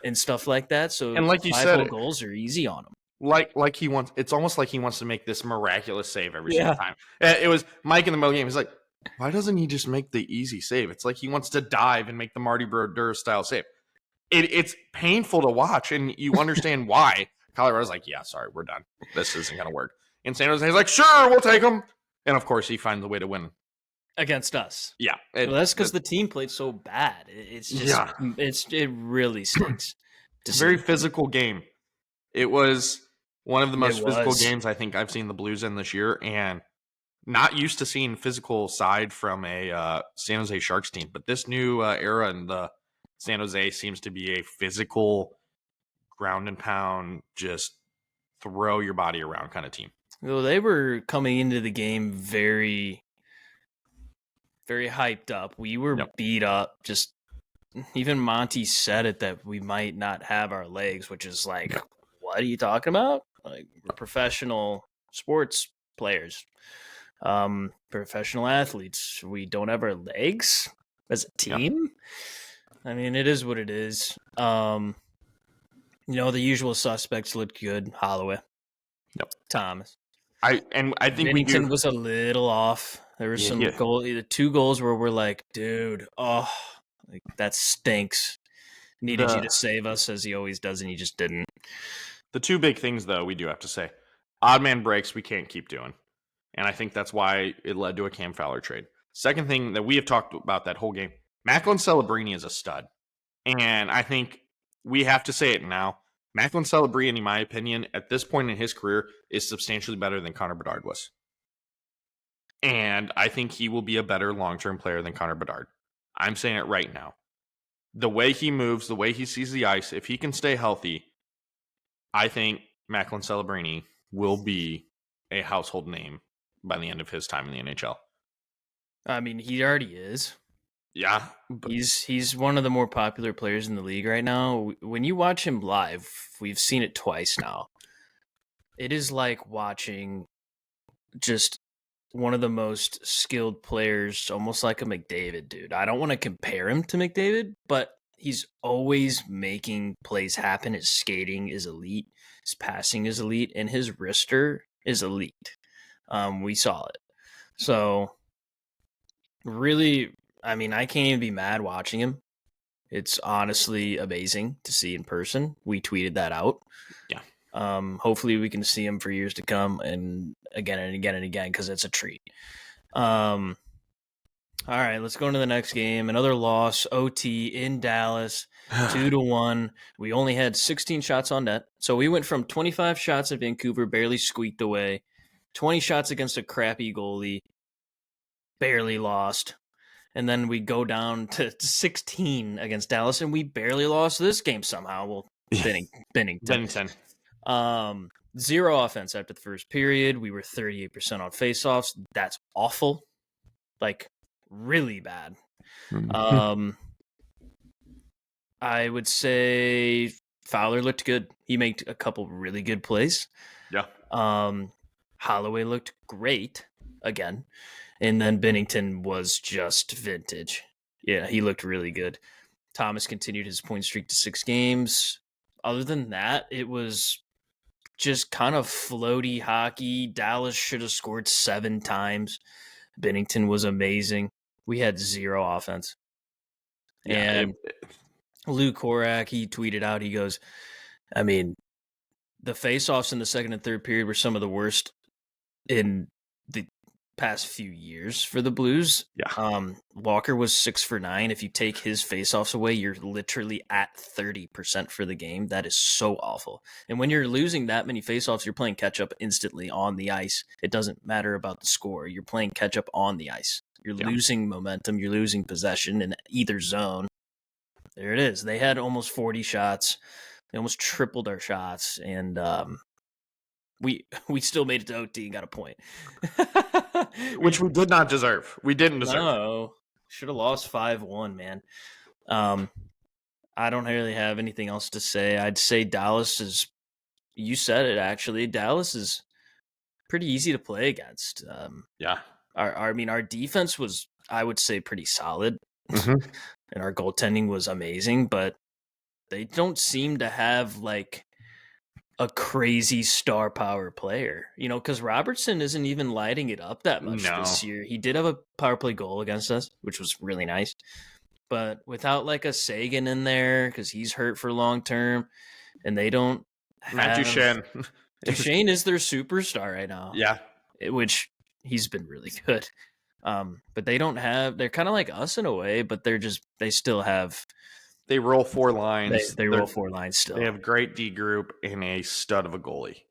and stuff like that. So, and like you 5 said, goals are easy on him. Like he wants. It's almost like he wants to make this miraculous save every single time. It was Mike in the middle of the game. He's like, why doesn't he just make the easy save? It's like he wants to dive and make the Marty Brodeur style save. It's painful to watch, and you understand why. Colorado's like, yeah, sorry, we're done. This isn't going to work. And San Jose's like, sure, we'll take him. And of course, he finds a way to win against us. Yeah, that's because the team played so bad. It's just it really stinks. It's a very physical game. It was one of the most physical games I think I've seen the Blues in this year, and not used to seeing physical side from a San Jose Sharks team. But this new era in the San Jose seems to be a physical, ground and pound, just throw your body around kind of team. Well, they were coming into the game very, very hyped up. We were Yep. beat up. Just even Monty said it that we might not have our legs, which is like, Yep. what are you talking about? Like, we're professional sports players, professional athletes. We don't have our legs as a Yep. team. I mean, it is what it is. The usual suspects looked good. Holloway, Yep. Thomas. I think we do. Bennington was a little off. There were Yeah. some the 2 goals where we're like, dude, oh, like that stinks. Needed you to The save us as he always does, and he just didn't. the two big things though we do have to say, odd man breaks we can't keep doing, and I think that's why it led to a Cam Fowler trade. Second thing that we have talked about that whole game, Macklin Celebrini is a stud, and I think we have to say it now. Macklin Celebrini, in my opinion, at this point in his career, is substantially better than Connor Bedard was. And I think he will be a better long-term player than Connor Bedard. I'm saying it right now. The way he moves, the way he sees the ice, if he can stay healthy, I think Macklin Celebrini will be a household name by the end of his time in the NHL. I mean, he already is. Yeah. He's one of the more popular players in the league right now. When you watch him live, we've seen it twice now. It is like watching just one of the most skilled players, almost like a McDavid, dude. I don't want to compare him to McDavid, but he's always making plays happen. His skating is elite, his passing is elite, and his wrister is elite. We saw it. So, really, I mean, I can't even be mad watching him. It's honestly amazing to see in person. We tweeted that out. Yeah. Hopefully we can see him for years to come and again and again and again because it's a treat. All right, let's go into the next game. Another loss, OT in Dallas, 2-1. We only had 16 shots on net. So we went from 25 shots at Vancouver, barely squeaked away, 20 shots against a crappy goalie, barely lost. And then we go down to 16 against Dallas, and we barely lost this game somehow. Well, Bennington. 0 offense after the first period. We were 38% on faceoffs. That's awful. Like, really bad. I would say Fowler looked good. He made a couple really good plays. Yeah. Holloway looked great again. And then Bennington was just vintage. Yeah, he looked really good. Thomas continued his point streak to 6 games. Other than that, it was just kind of floaty hockey. Dallas should have scored 7 times. Bennington was amazing. We had 0 offense. Yeah, and Lou Korak, he tweeted out, he goes, I mean, the face-offs in the second and third period were some of the worst in the past few years for the Blues. Yeah. Walker was 6 for 9. If you take his face-offs away, you're literally at 30% for the game. That is so awful. And when you're losing that many face-offs, you're playing catch-up instantly on the ice. It doesn't matter about the score. You're playing catch-up on the ice. You're losing momentum. You're losing possession in either zone. There it is. They had almost 40 shots. They almost tripled our shots, and we still made it to OT and got a point. Which we did not deserve. We didn't deserve. No. Should have lost 5-1, man. I don't really have anything else to say. I'd say Dallas is, you said it actually, Dallas is pretty easy to play against. Yeah. Our defense was, I would say, pretty solid. Mm-hmm. And our goaltending was amazing, but they don't seem to have like a crazy star power player, because Robertson isn't even lighting it up that much this year. He did have a power play goal against us, which was really nice. But without like a Sagan in there, because he's hurt for long term, and they don't have... Matt Duchene. Duchene is their superstar right now. Yeah. Which he's been really good. But they don't have... They're kind of like us in a way, but they still have... They roll 4 lines. They roll 4 lines still. They have great D group and a stud of a goalie.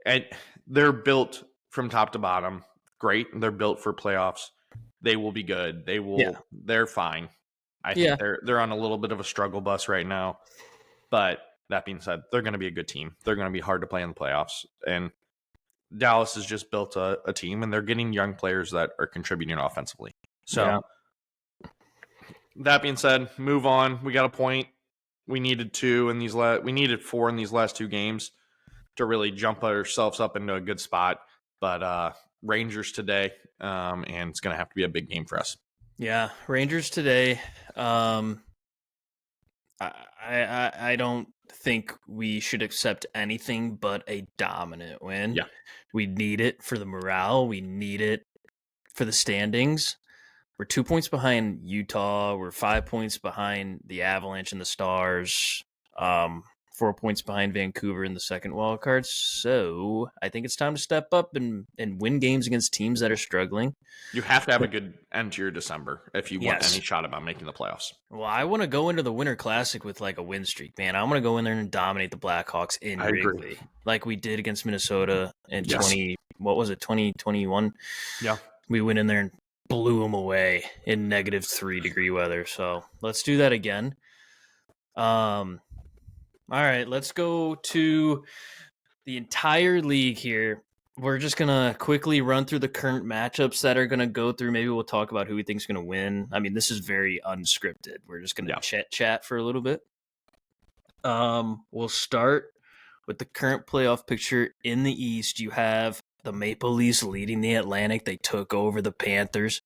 And they're built from top to bottom. Great. They're built for playoffs. They will be good. They will. Yeah. They're fine. I think they're on a little bit of a struggle bus right now. But that being said, they're going to be a good team. They're going to be hard to play in the playoffs. And Dallas has just built a team, and they're getting young players that are contributing offensively. So Yeah. that being said, move on. We got a point. We needed we needed 4 in these last 2 games to really jump ourselves up into a good spot. But Rangers today, and it's going to have to be a big game for us. Yeah, Rangers today. I don't think we should accept anything but a dominant win. Yeah. We need it for the morale. We need it for the standings. We're 2 points behind Utah. We're 5 points behind the Avalanche and the Stars. 4 points behind Vancouver in the second wild card. So I think it's time to step up and win games against teams that are struggling. You have to have a good end to your December if you want Yes. any shot about making the playoffs. Well, I want to go into the Winter Classic with like a win streak, man. I want to go in there and dominate the Blackhawks in I agree. Wrigley, like we did against Minnesota in Yes. 2021. Yeah. We went in there and blew them away in -3-degree weather. So let's do that again. All right, let's go to the entire league here. We're just going to quickly run through the current matchups that are going to go through. Maybe we'll talk about who we think is going to win. I mean, this is very unscripted. We're just going to chat for a little bit. We'll start with the current playoff picture in the East. You have the Maple Leafs leading the Atlantic. They took over the Panthers.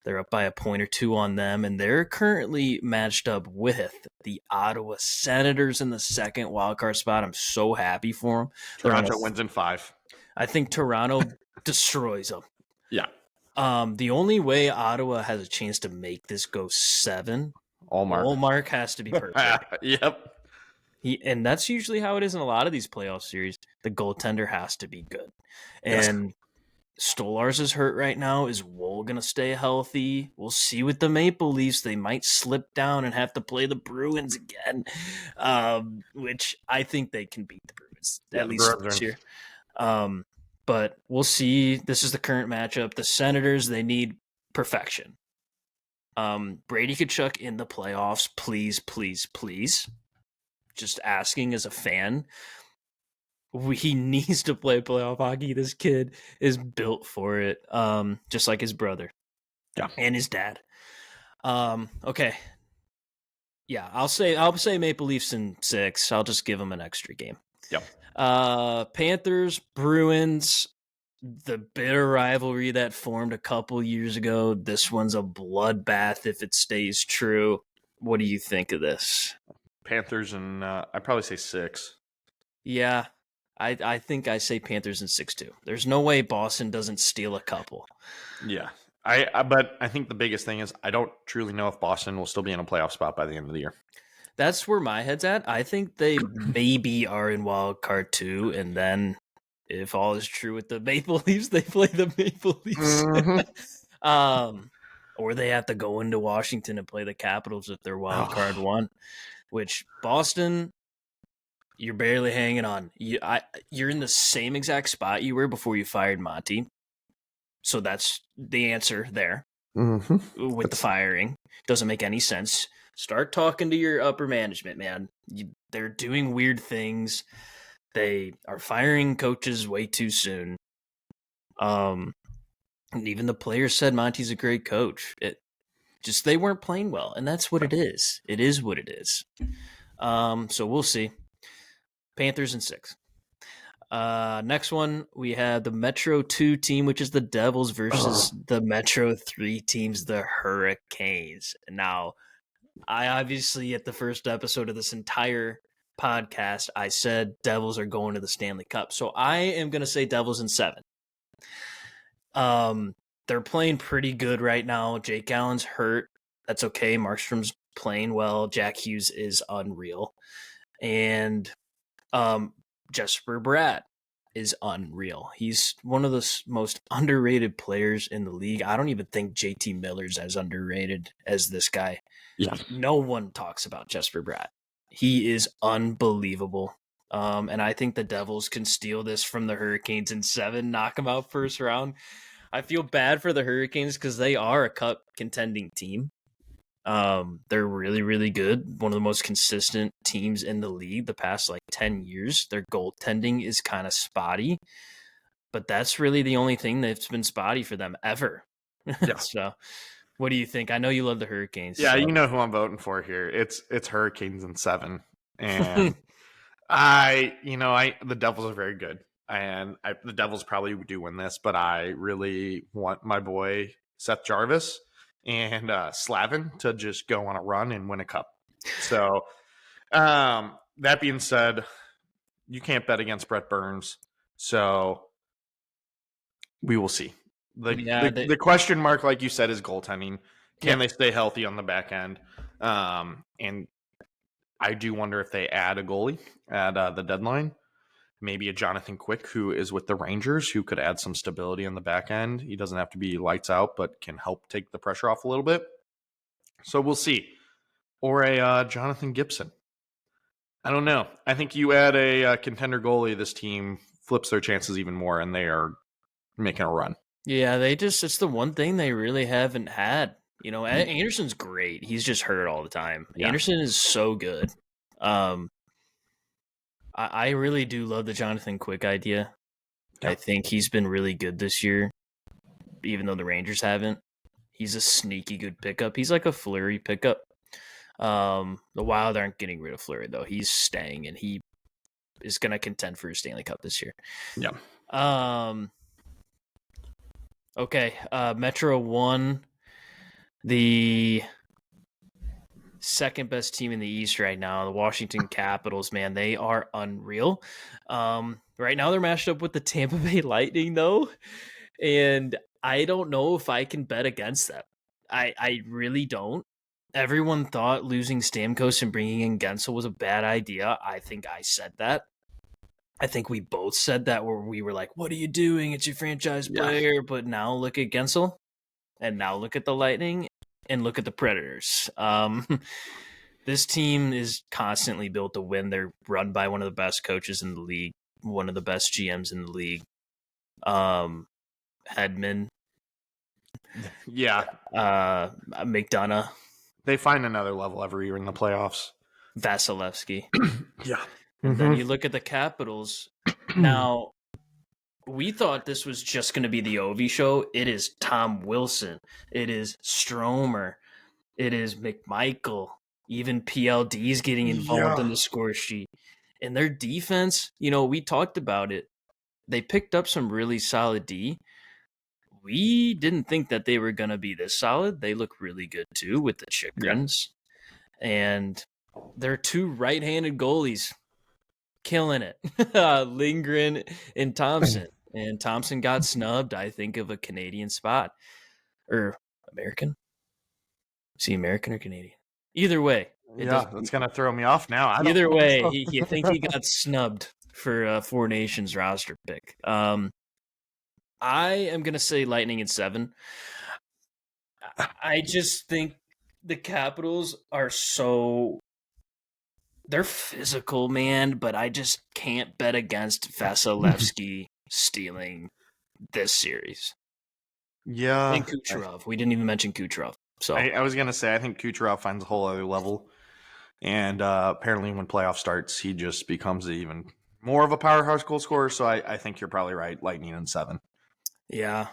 They're up by a point or 2 on them, and they're currently matched up with the Ottawa Senators in the second wildcard spot. I'm so happy for them. Toronto wins in 5. I think Toronto destroys them. Yeah. The only way Ottawa has a chance to make this go 7, Allmark has to be perfect. Yep. And that's usually how it is in a lot of these playoff series. The goaltender has to be good. And Stolarz is hurt right now. Is Woll going to stay healthy? We'll see with the Maple Leafs. They might slip down and have to play the Bruins again, which I think they can beat the Bruins, at least this year. But we'll see. This is the current matchup. The Senators, they need perfection. Brady Tkachuk in the playoffs, please, please, please. Just asking as a fan. He needs to play playoff hockey. This kid is built for it, just like his brother. Yeah. And his dad. Okay. Yeah, I'll say Maple Leafs in 6. I'll just give them an extra game. Yep. Panthers, Bruins, the bitter rivalry that formed a couple years ago. This one's a bloodbath if it stays true. What do you think of this? Panthers and I'd probably say 6. Yeah, I think I say Panthers in 6 too. There's no way Boston doesn't steal a couple. Yeah. But I think the biggest thing is I don't truly know if Boston will still be in a playoff spot by the end of the year. That's where my head's at. I think they maybe are in wild card 2, and then if all is true with the Maple Leafs, they play the Maple Leafs. Mm-hmm. Or they have to go into Washington and play the Capitals if they're wild card 1, which Boston, you're barely hanging on. You're in the same exact spot you were before you fired Monty. So that's the answer there with the firing. Doesn't make any sense. Start talking to your upper management, man. They're doing weird things. They are firing coaches way too soon. And even the players said Monty's a great coach. They weren't playing well, and that's what it is. It is what it is. So we'll see. Panthers in 6. Next one, we have the Metro 2 team, which is the Devils versus the Metro 3 teams, the Hurricanes. Now, I obviously, at the first episode of this entire podcast, I said Devils are going to the Stanley Cup. So I am going to say Devils in 7. They're playing pretty good right now. Jake Allen's hurt. That's okay. Markstrom's playing well. Jack Hughes is unreal. And Jesper Bratt is unreal. He's one of the most underrated players in the league. I don't even think JT Miller's as underrated as this guy. Yeah. No one talks about Jesper Bratt. He is unbelievable. And I think the Devils can steal this from the Hurricanes in 7, knock them out first round. I feel bad for the Hurricanes because they are a cup contending team. They're really, really good. One of the most consistent teams in the league the past 10 years. Their goaltending is kind of spotty. but that's really the only thing that's been spotty for them ever. Yeah. So, what do you think? I know you love the Hurricanes. Yeah, So. you know who I'm voting for here. It's Hurricanes in 7. And I the Devils are very good. And the Devils probably do win this, but I really want my boy Seth Jarvis and Slavin to just go on a run and win a cup. So, that being said, you can't bet against Brett Burns. So, we will see. Yeah, The question mark, like you said, is goaltending. Can yeah, they stay healthy on the back end? And I do wonder if they add a goalie at the deadline. Maybe a Jonathan Quick, who is with the Rangers, who could add some stability on the back end. He doesn't have to be lights out, but can help take the pressure off a little bit. So we'll see. Or a Jonathan Gibson. I don't know. I think you add a contender goalie, this team flips their chances even more, and they are making a run. yeah. It's the one thing they really haven't had. Anderson's great. He's just hurt all the time. Yeah. Anderson is so good. I really do love the Jonathan Quick idea. Yeah. I think he's been really good this year, even though the Rangers haven't. He's a sneaky good pickup. He's like a Fleury pickup. The Wild aren't getting rid of Fleury, though. He's staying, and he is going to contend for a Stanley Cup this year. Yeah. Okay. Metro won the second best team in the East right now, the Washington Capitals. Man, they are unreal. Right now they're matched up with the Tampa Bay Lightning, though, and I don't know if I can bet against them. I really don't. Everyone thought losing Stamkos and bringing in Gensel was a bad idea. I think I said that. I think we both said that, where we were like, what are you doing? It's your franchise player. But now look at Gensel, and now look at the Lightning, and look at the Predators. This team is constantly built to win. They're run by one of the best coaches in the league, one of the best GMs in the league. Hedman. Yeah. McDonough. They find another level every year in the playoffs. Vasilevsky. Yeah. And then you look at the Capitals. Now, we thought this was just going to be the Ovi show. It is Tom Wilson. It is Stromer. It is McMichael. Even PLD is getting involved in the score sheet. And their defense, we talked about it. They picked up some really solid D. We didn't think that they were going to be this solid. They look really good, too, with the Chykrins. Yeah. And they're two right-handed goalies. Killing it. Lindgren and Thompson. And Thompson got snubbed, I think, of a Canadian spot. Or American? Is he American or Canadian? Either way. That's going to throw me off now. Either way, I think he got snubbed for a Four Nations roster pick. I am going to say Lightning in 7. I just think the Capitals are they're physical, man, but I just can't bet against Vasilevsky stealing this series. Yeah. And Kucherov. We didn't even mention Kucherov. So I was going to say, I think Kucherov finds a whole other level. And apparently when playoff starts, he just becomes even more of a powerhouse goal scorer. So I think you're probably right. Lightning in 7. Yeah.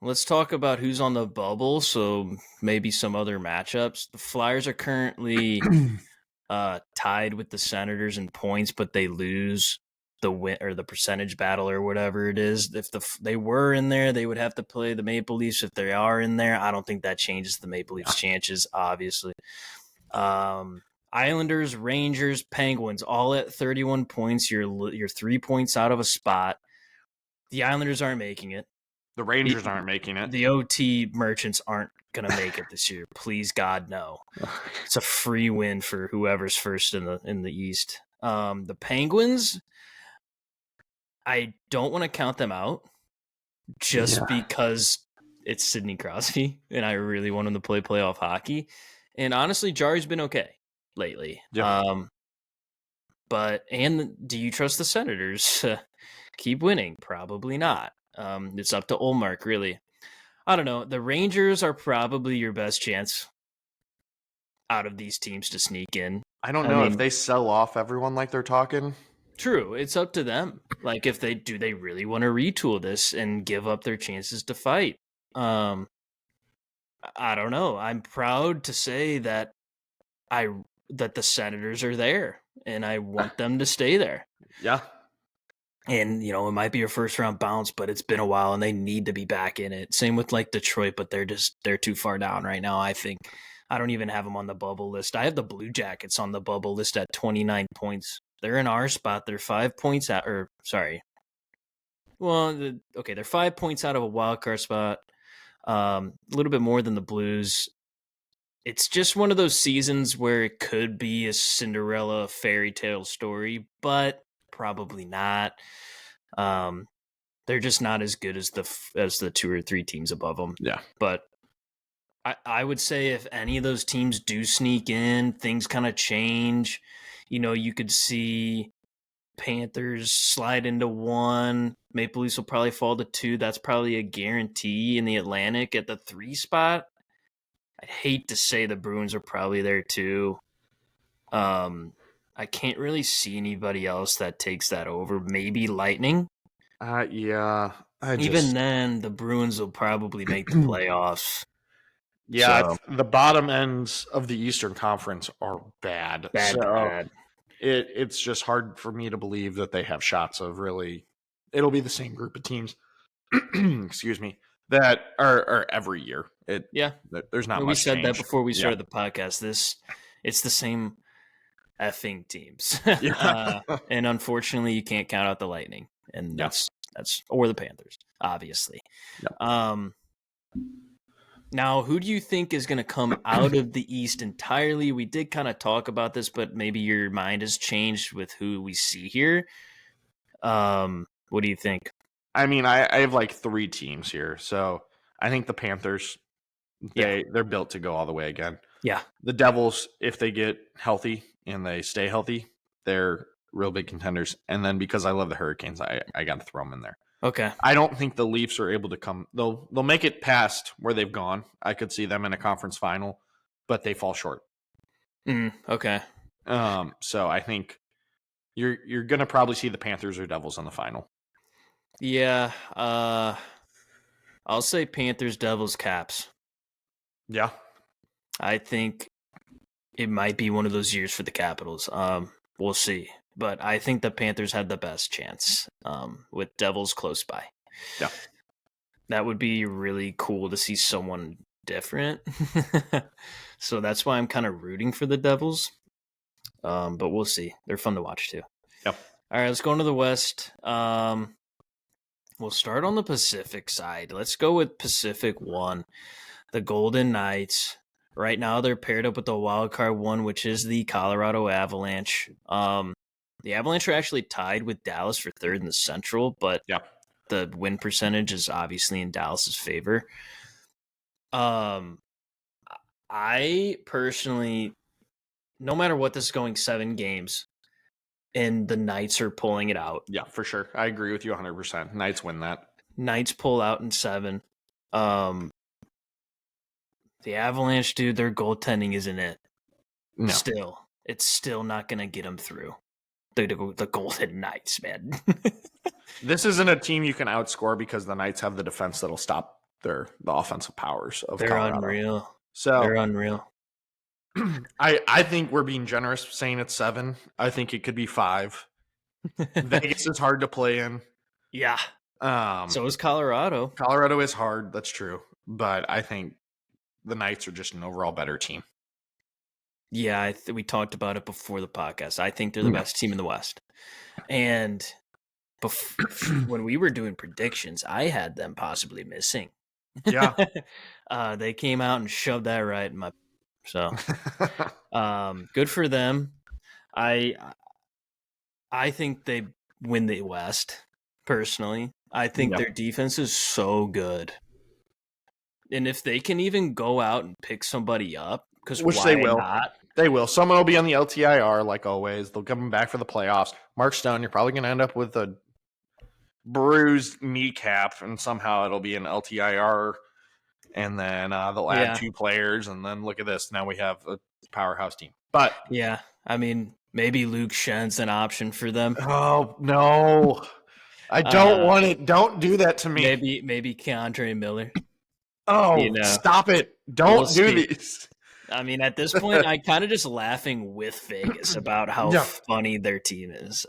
Let's talk about who's on the bubble. So maybe some other matchups. The Flyers are currently tied with the Senators in points, but they lose the win or the percentage battle or whatever it is. If they were in there, they would have to play the Maple Leafs. If they are in there, I don't think that changes the Maple Leafs' chances, obviously. Islanders, Rangers, Penguins, all at 31 points. You're 3 points out of a spot. The Islanders aren't making it. The Rangers aren't making it. The OT merchants aren't going to make it this year. Please, God, no. It's a free win for whoever's first in the East. The Penguins, I don't want to count them out just because it's Sidney Crosby, and I really want him to play playoff hockey. And honestly, Jari's been okay lately. Yeah. And do you trust the Senators? Keep winning? Probably not. It's up to Ullmark, really. I don't know. The Rangers are probably your best chance out of these teams to sneak in. I don't know if they sell off everyone like they're talking. True. It's up to them. Like, if they really want to retool this and give up their chances to fight? I don't know. I'm proud to say that that the Senators are there, and I want them to stay there. Yeah. And, it might be a first round bounce, but it's been a while and they need to be back in it. Same with like Detroit, but they're too far down right now. I think I don't even have them on the bubble list. I have the Blue Jackets on the bubble list at 29 points. They're in our spot. They're 5 points out, or sorry. Well, okay, they're 5 points out of a wild card spot. A little bit more than the Blues. It's just one of those seasons where it could be a Cinderella fairy tale story, but probably not. They're just not as good as the 2 or 3 teams above them. Yeah. But I would say if any of those teams do sneak in, things kind of change. You could see Panthers slide into 1. Maple Leafs will probably fall to 2. That's probably a guarantee in the Atlantic at the 3 spot. I'd hate to say the Bruins are probably there too. I can't really see anybody else that takes that over. Maybe Lightning. Yeah. Even then, the Bruins will probably make the playoffs. Yeah, the bottom ends of the Eastern Conference are bad. Bad. It's just hard for me to believe that they have shots of really. It'll be the same group of teams. Excuse me. That are every year. There's not much. We said change. that before we started the podcast. It's the same effing teams. And unfortunately, you can't count out the Lightning, and that's or the Panthers, obviously. Yep. Now, who do you think is going to come out of the East entirely? We did kind of talk about this, but maybe your mind has changed with who we see here. What do you think? I mean, I have like 3 teams here. So I think the Panthers, they're built to go all the way again. Yeah. The Devils, if they get healthy and they stay healthy, they're real big contenders. And then because I love the Hurricanes, I got to throw them in there. Okay. I don't think the Leafs are able to come. They'll make it past where they've gone. I could see them in a conference final, but they fall short. Okay. So I think you're going to probably see the Panthers or Devils in the final. Yeah. I'll say Panthers, Devils, Caps. Yeah. I think it might be one of those years for the Capitals. We'll see. But I think the Panthers had the best chance with Devils close by. Yeah. That would be really cool to see someone different. So that's why I'm kind of rooting for the Devils. But we'll see. They're fun to watch too. Yep. All right, let's go into the West. We'll start on the Pacific side. Let's go with Pacific 1, the Golden Knights. Right now, they're paired up with the wild card 1, which is the Colorado Avalanche. The Avalanche are actually tied with Dallas for 3rd in the Central, but the win percentage is obviously in Dallas's favor. I personally, no matter what, this is going 7 games, and the Knights are pulling it out. Yeah, for sure. I agree with you 100%. Knights win that. Knights pull out in 7. The Avalanche, dude, their goaltending isn't it. No. It's still not going to get them through. The Golden Knights, man. This isn't a team you can outscore because the Knights have the defense that'll stop the offensive powers of Colorado. Unreal. So they're unreal. I think we're being generous saying it's 7. I think it could be 5. Vegas is hard to play in. Yeah. So is Colorado. Colorado is hard. That's true. But I think the Knights are just an overall better team. Yeah, we talked about it before the podcast. I think they're the best team in the West. And when we were doing predictions, I had them possibly missing. Yeah. They came out and shoved that right in my... So, good for them. I think they win the West, personally. I think their defense is so good. And if they can even go out and pick somebody up, which they will. They will. Someone will be on the LTIR, like always. They'll come back for the playoffs. Mark Stone, you're probably going to end up with a bruised kneecap, and somehow it'll be an LTIR. And then they'll add 2 players, and then look at this. Now we have a powerhouse team. But yeah, I mean, Maybe Luke Shen's an option for them. Oh no, I don't Uh, want it. Don't do that to me. maybe Keandre Miller. You Oh, know, stop it. we'll Don't do see. these. I mean, at this point, I kind of just laughing with Vegas about how Yeah. funny their team is.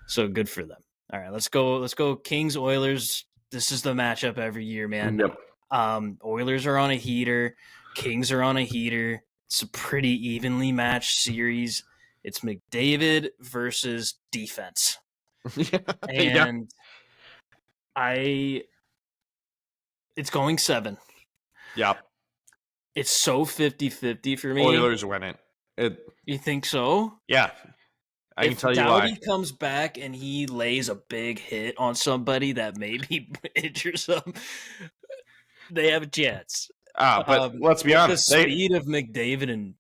So good for them. All right, let's go. Let's go. Kings Oilers. This is the matchup every year, man. Yep. Oilers are on a heater. Kings are on a heater. It's a pretty evenly matched series. It's McDavid versus defense, Yeah. and I. It's going 7. Yeah. It's so 50-50 for me. Oilers win it. You think so? Yeah. I can If tell you why. Doughty comes back and he lays a big hit on somebody that maybe injures them, they have a chance. But let's be With the honest. speed of McDavid and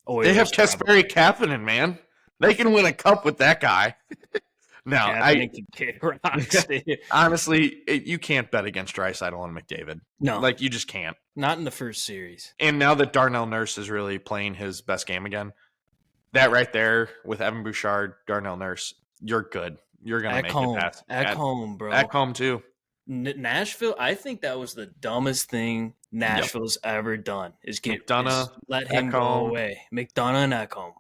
They have Oilers, Kasperi Kapanen, man. They can win a cup with that guy. Now, Kapanen can kick rocks. honestly, you can't bet against Draisaitl and McDavid. No, Like, you just can't. not in the first series. And now that Darnell Nurse is really playing his best game again, that right there with Evan Bouchard, Darnell Nurse, you're good. You're going to make Home. it. At home, bro. At home, too. Nashville, I think that was the dumbest thing Nashville's ever done is let him go away. McDonough and Ekholm.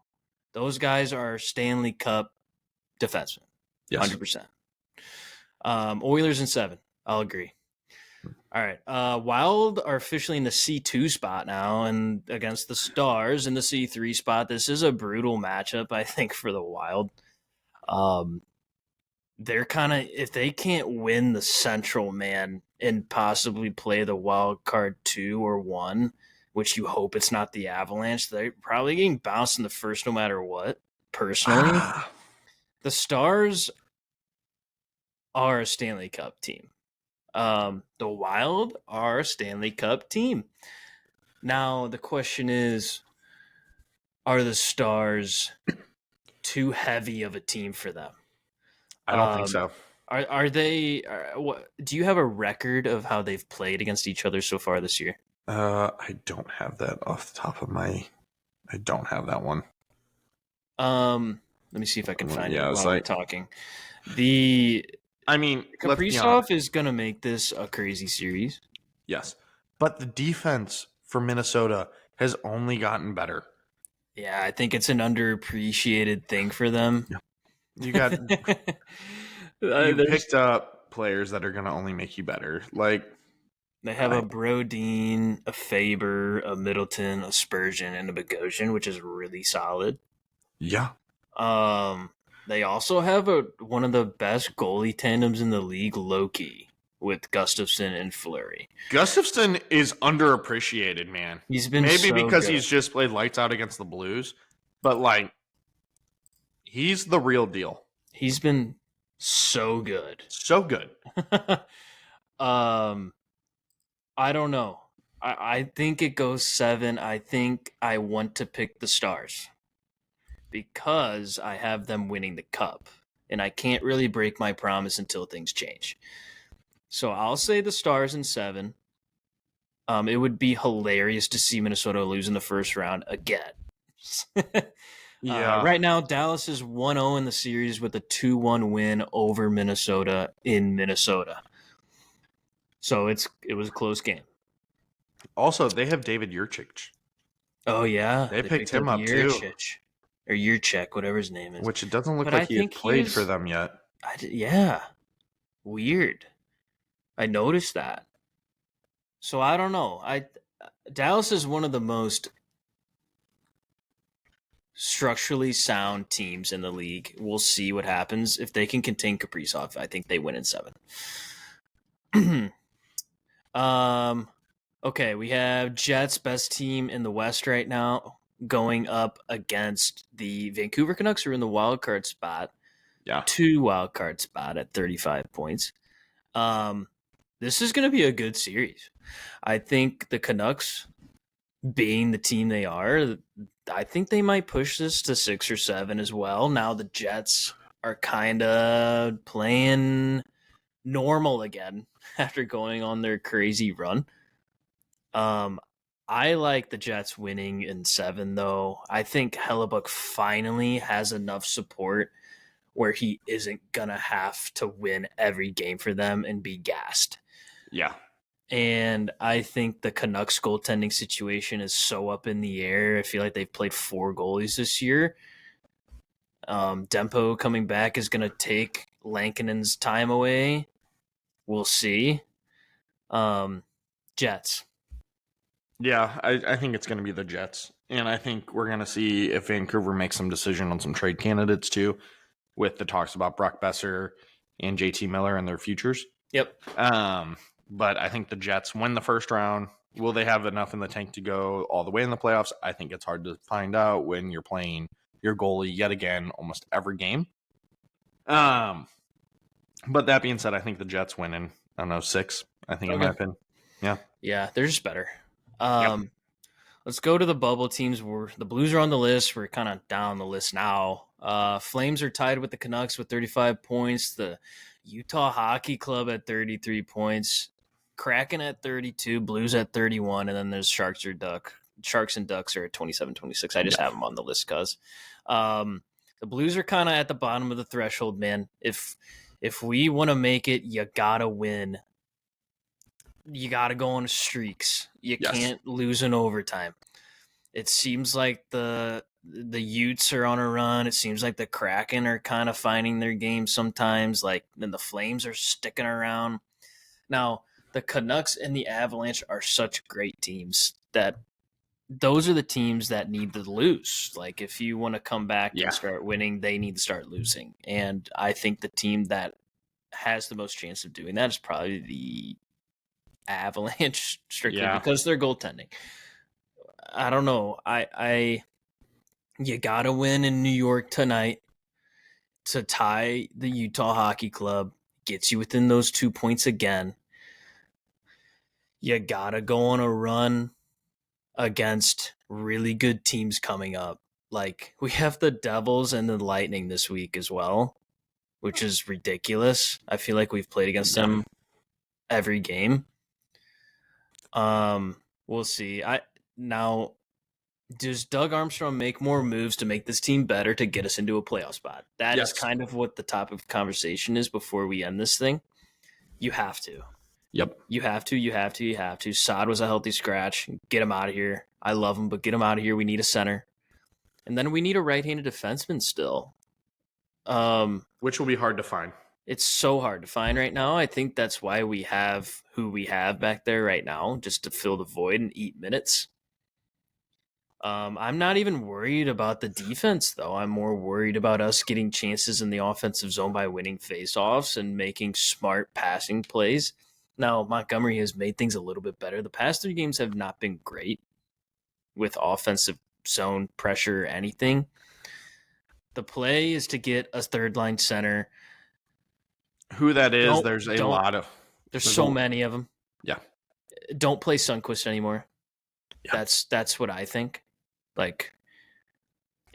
Those guys are Stanley Cup defensemen. Yes. 100%. Oilers in 7. I'll agree. All right. Wild are officially in the C2 spot now and against the Stars in the C3 spot. This is a brutal matchup, I think, for the Wild. They're kind of, if they can't win the Central, man, and possibly play the wild card 2 or 1, which you hope it's not the Avalanche, they're probably getting bounced in the first no matter what. Personally, the Stars are a Stanley Cup team. The Wild are a Stanley Cup team. Now, the question is, are the Stars too heavy of a team for them? I don't think so. Are they? What do you have a record of how they've played against each other so far this year? I don't have that off the top of my. I don't have that one. Let me see if I can find it while we're talking. I mean, Kaprizov is going to make this a crazy series. Yes, but the defense for Minnesota has only gotten better. Yeah, I think it's an underappreciated thing for them. Yeah. You got you picked up players that are going to only make you better. Like they have a Brodin, a Faber, a Middleton, a Spurgeon, and a Bogosian, which is really solid. Yeah. They also have one of the best goalie tandems in the league, Loki, with Gustafsson and Fleury. Gustafsson is underappreciated, man. He's been because he's just played lights out against the Blues, but like he's the real deal. He's been so good. So good. I don't know. I think it goes 7. I think I want to pick the Stars because I have them winning the cup, and I can't really break my promise until things change. So I'll say the Stars in 7. It would be hilarious to see Minnesota lose in the first round again. Yeah. Right now, Dallas is 1-0 in the series with a 2-1 win over Minnesota in Minnesota. So it was a close game. Also, they have David Jurcic. Oh, yeah. They picked him up, too. Or Jurcic, whatever his name is. Which it doesn't look like he had played for them yet. Yeah. Weird. I noticed that. So I don't know. Dallas is one of the most structurally sound teams in the league. We'll see what happens. If they can contain Kaprizov, I think they win in 7. Okay, we have Jets, best team in the West right now, going up against the Vancouver Canucks, who are in the wild card spot. Yeah. 2 wild card spot at 35 points. This is going to be a good series. I think the Canucks, being the team they are, I think they might push this to 6 or 7 as well. Now the Jets are kind of playing normal again after going on their crazy run. I I like the Jets winning in 7, though. I think Hellebuck finally has enough support where he isn't going to have to win every game for them and be gassed. Yeah. And I think the Canucks goaltending situation is so up in the air. I feel like they've played 4 goalies this year. Dempo coming back is going to take Lankinen's time away. We'll see. Jets. Yeah, I think it's going to be the Jets. And I think we're going to see if Vancouver makes some decision on some trade candidates too, with the talks about Brock Besser and JT Miller and their futures. Yep. But I think the Jets win the first round. Will they have enough in the tank to go all the way in the playoffs? I think it's hard to find out when you're playing your goalie yet again almost every game. But that being said, I think the Jets win in, I don't know, 6, I think, in my opinion. Yeah. Yeah, they're just better. Yep. Let's go to the bubble teams. The Blues are on the list. We're kind of down the list now. Flames are tied with the Canucks with 35 points. The Utah Hockey Club at 33 points. Kraken at 32. Blues at 31. And then there's Sharks and Ducks are at 27, 26. I just have them on the list because the Blues are kind of at the bottom of the threshold, man. If we want to make it, you got to win. You got to go on streaks. You can't lose in overtime. It seems like the Utes are on a run. It seems like the Kraken are kind of finding their game sometimes. Like, then the Flames are sticking around. Now, the Canucks and the Avalanche are such great teams that those are the teams that need to lose. Like, if you want to come back and start winning, they need to start losing. And I think the team that has the most chance of doing that is probably the Avalanche, strictly because they're goaltending. I don't know. You gotta win in New York tonight to tie the Utah Hockey Club. Gets you within those 2 points again. You gotta go on a run against really good teams coming up. Like, we have the Devils and the Lightning this week as well, which is ridiculous. I feel like we've played against them every game. We'll see. Does Doug Armstrong make more moves to make this team better to get us into a playoff spot? That is kind of what the topic of conversation is before we end this thing. You have to. Yep. You have to. Saad was a healthy scratch. Get him out of here. I love him, but get him out of here. We need a center. And then we need a right-handed defenseman still. Which will be hard to find. It's so hard to find right now. I think that's why we have who we have back there right now, just to fill the void and eat minutes. I'm not even worried about the defense, though. I'm more worried about us getting chances in the offensive zone by winning faceoffs and making smart passing plays. Now, Montgomery has made things a little bit better. The past 3 games have not been great with offensive zone pressure or anything. The play is to get a third-line center. Who that is, there's a lot of... There's so many of them. Yeah. Don't play Sundqvist anymore. Yeah. That's what I think. Like,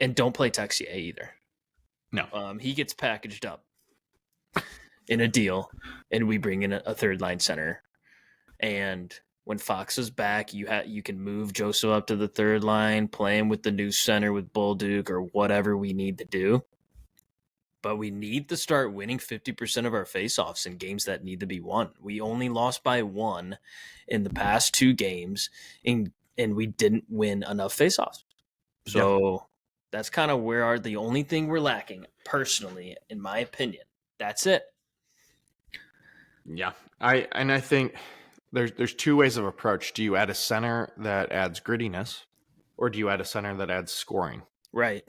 and don't play Texier either. No. He gets packaged up in a deal, and we bring in a third-line center. And when Fox is back, you can move Joseph up to the third line, play him with the new center with Bolduc or whatever we need to do. But we need to start winning 50% of our faceoffs in games that need to be won. We only lost by 1 in the past 2 games, and we didn't win enough faceoffs. So that's kind of the only thing we're lacking, personally, in my opinion. That's it. Yeah. I think there's 2 ways of approach. Do you add a center that adds grittiness, or do you add a center that adds scoring? Right.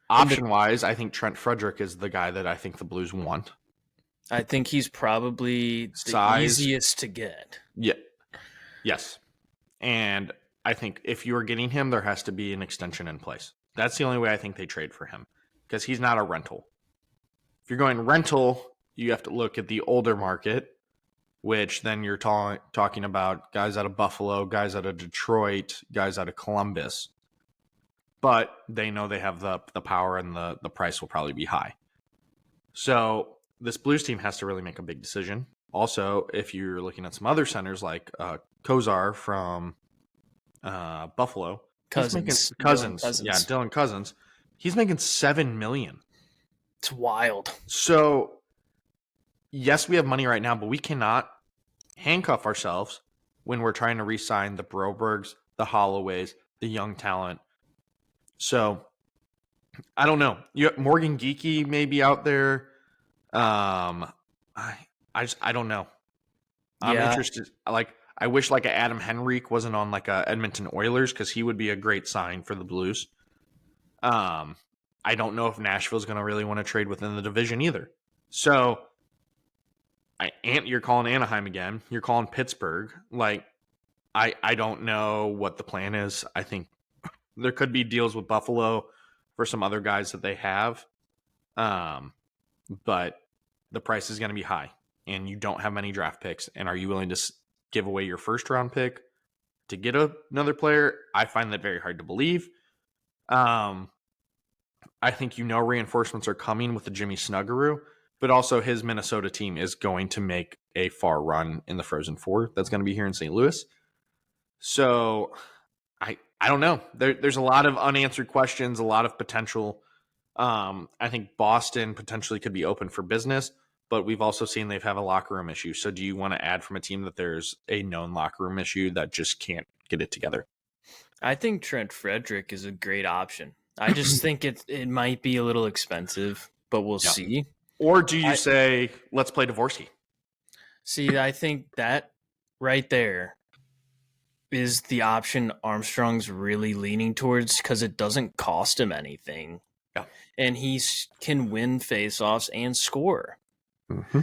Option-wise, I think Trent Frederick is the guy that I think the Blues want. I think he's probably the easiest to get. Yeah. Yes. And I think if you are getting him, there has to be an extension in place. That's the only way I think they trade for him, because he's not a rental. If you're going rental, you have to look at the older market, which then you're talking about guys out of Buffalo, guys out of Detroit, guys out of Columbus. But they know they have the power, and the price will probably be high. So this Blues team has to really make a big decision Also, if you're looking at some other centers like Kozar from Buffalo, he's making Dylan Cousins. Yeah, Cousins. Dylan Cousins. He's making $7 million. It's wild. So yes, we have money right now, but we cannot handcuff ourselves when we're trying to re-sign the Brobergs, the Holloways, the young talent. So I don't know. Morgan Geeky may be out there. I don't know. I'm Yeah, interested. I wish like a Adam Henrique wasn't on like a Edmonton Oilers because he would be a great sign for the Blues. I don't know if Nashville's going to really want to trade within the division either. So, you're calling Anaheim again. You're calling Pittsburgh. Like, I don't know what the plan is. I think there could be deals with Buffalo for some other guys that they have. But the price is going to be high, and you don't have many draft picks. And are you willing to give away your first round pick to get another player? I find that very hard to believe. I think reinforcements are coming with the Jimmy Snuggerud, but also his Minnesota team is going to make a far run in the Frozen Four. That's going to be here in St. Louis. So I don't know. There's a lot of unanswered questions, a lot of potential. I think Boston potentially could be open for business, but we've also seen they've have a locker room issue. So do you want to add from a team that there's a known locker room issue that just can't get it together? I think Trent Frederick is a great option. I just think it might be a little expensive, but we'll Yeah. see. Or do you say, let's play Dvorsky? See, I think that right there is the option Armstrong's really leaning towards because it doesn't cost him anything. Yeah. And he can win faceoffs and score. Mm-hmm.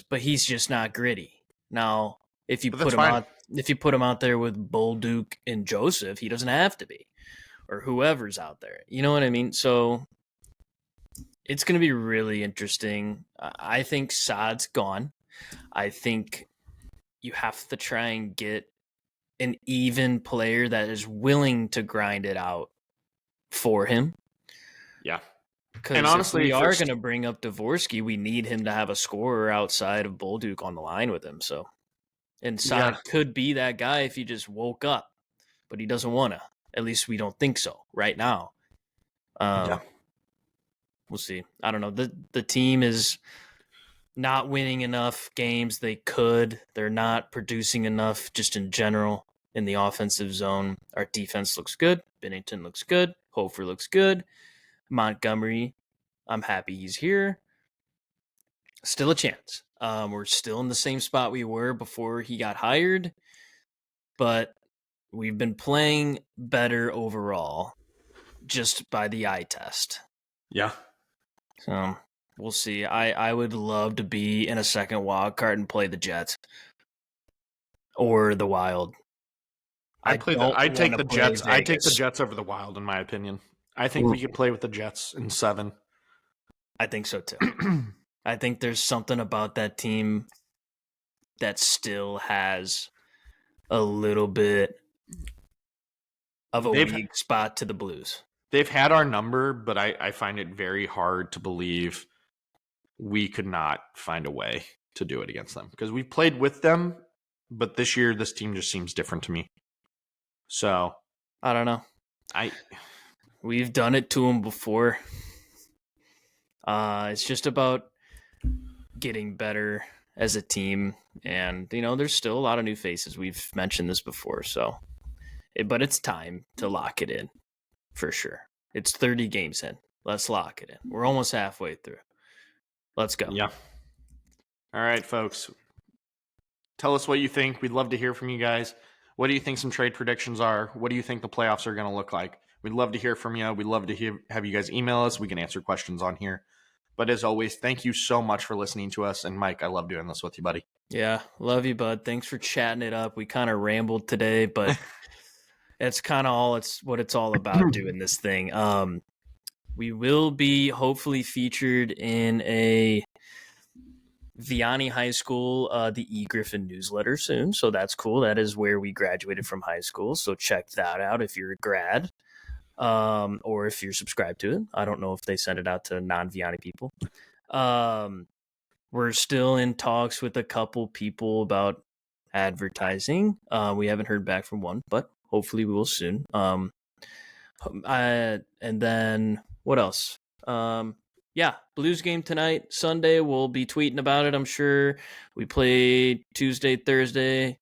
But he's just not gritty. Now, if you put him out there with Bolduc and Joseph, he doesn't have to be. Or whoever's out there. You know what I mean? So it's going to be really interesting. I think Saad's gone. I think you have to try and get an even player that is willing to grind it out for him. Yeah. Because honestly, if we are going to bring up Dvorsky, we need him to have a scorer outside of Bolduc on the line with him. So, and Saad could be that guy if he just woke up, but he doesn't want to. At least we don't think so right now. We'll see. I don't know. The team is not winning enough games. They could. They're not producing enough just in general in the offensive zone. Our defense looks good. Bennington looks good. Hofer looks good. Montgomery, I'm happy he's here. Still a chance. We're still in the same spot we were before he got hired, but we've been playing better overall just by the eye test. Yeah. So we'll see. I would love to be in a second wild card and play the Jets or the Wild. I'd take the Jets. I take the Jets over the Wild, in my opinion. I think we could play with the Jets in 7. I think so too. I think there's something about that team that still has a little bit of a weak spot to the Blues. They've had our number, but I find it very hard to believe we could not find a way to do it against them because we've played with them, but this year this team just seems different to me. So I don't know. We've done it to them before. It's just about getting better as a team, and there's still a lot of new faces. We've mentioned this before, but it's time to lock it in for sure. It's 30 games in. Let's lock it in. We're almost halfway through. Let's go. Yeah. All right, folks. Tell us what you think. We'd love to hear from you guys. What do you think some trade predictions are? What do you think the playoffs are going to look like? We'd love to hear from you. We'd love to have you guys email us. We can answer questions on here. But as always, thank you so much for listening to us. And Mike, I love doing this with you, buddy. Yeah, love you, bud. Thanks for chatting it up. We kind of rambled today, but it's kind of what it's all about doing this thing. We will be hopefully featured in a Vianney High School, the E. Griffin newsletter soon. So that's cool. That is where we graduated from high school. So check that out if you're a grad. Or if you're subscribed to it. I don't know if they send it out to non-Vianney people. We're still in talks with a couple people about advertising. We haven't heard back from one, but hopefully we will soon. And then what else? Yeah, Blues game tonight, Sunday. We'll be tweeting about it. I'm sure. We play Tuesday, Thursday.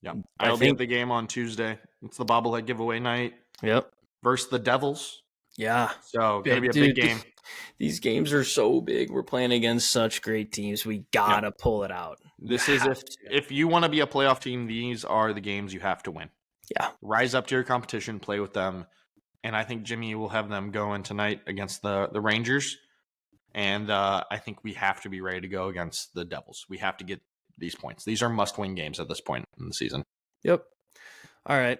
Yeah, I I'll be at think. the game on Tuesday. It's the bobblehead giveaway night Yep. versus the Devils. Yeah. So gonna be a big Dude, game. these games are so big. We're playing against such great teams. We Yeah, gotta pull it out. this is if you want to be a playoff team, these are the games you have to win. Yeah. Rise up to your competition, play with them, and I think Jimmy will have them going tonight against the Rangers. And I think we have to be ready to go against the Devils. We have to get these points. These are must-win games at this point in the season. Yep. All right.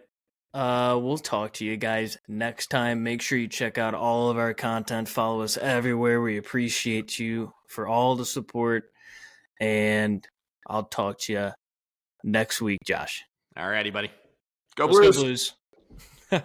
We'll talk to you guys next time. Make sure you check out all of our content. Follow us everywhere. We appreciate you for all the support. And I'll talk to you next week, Josh. All righty, buddy. Go Let's go Blues! Blues.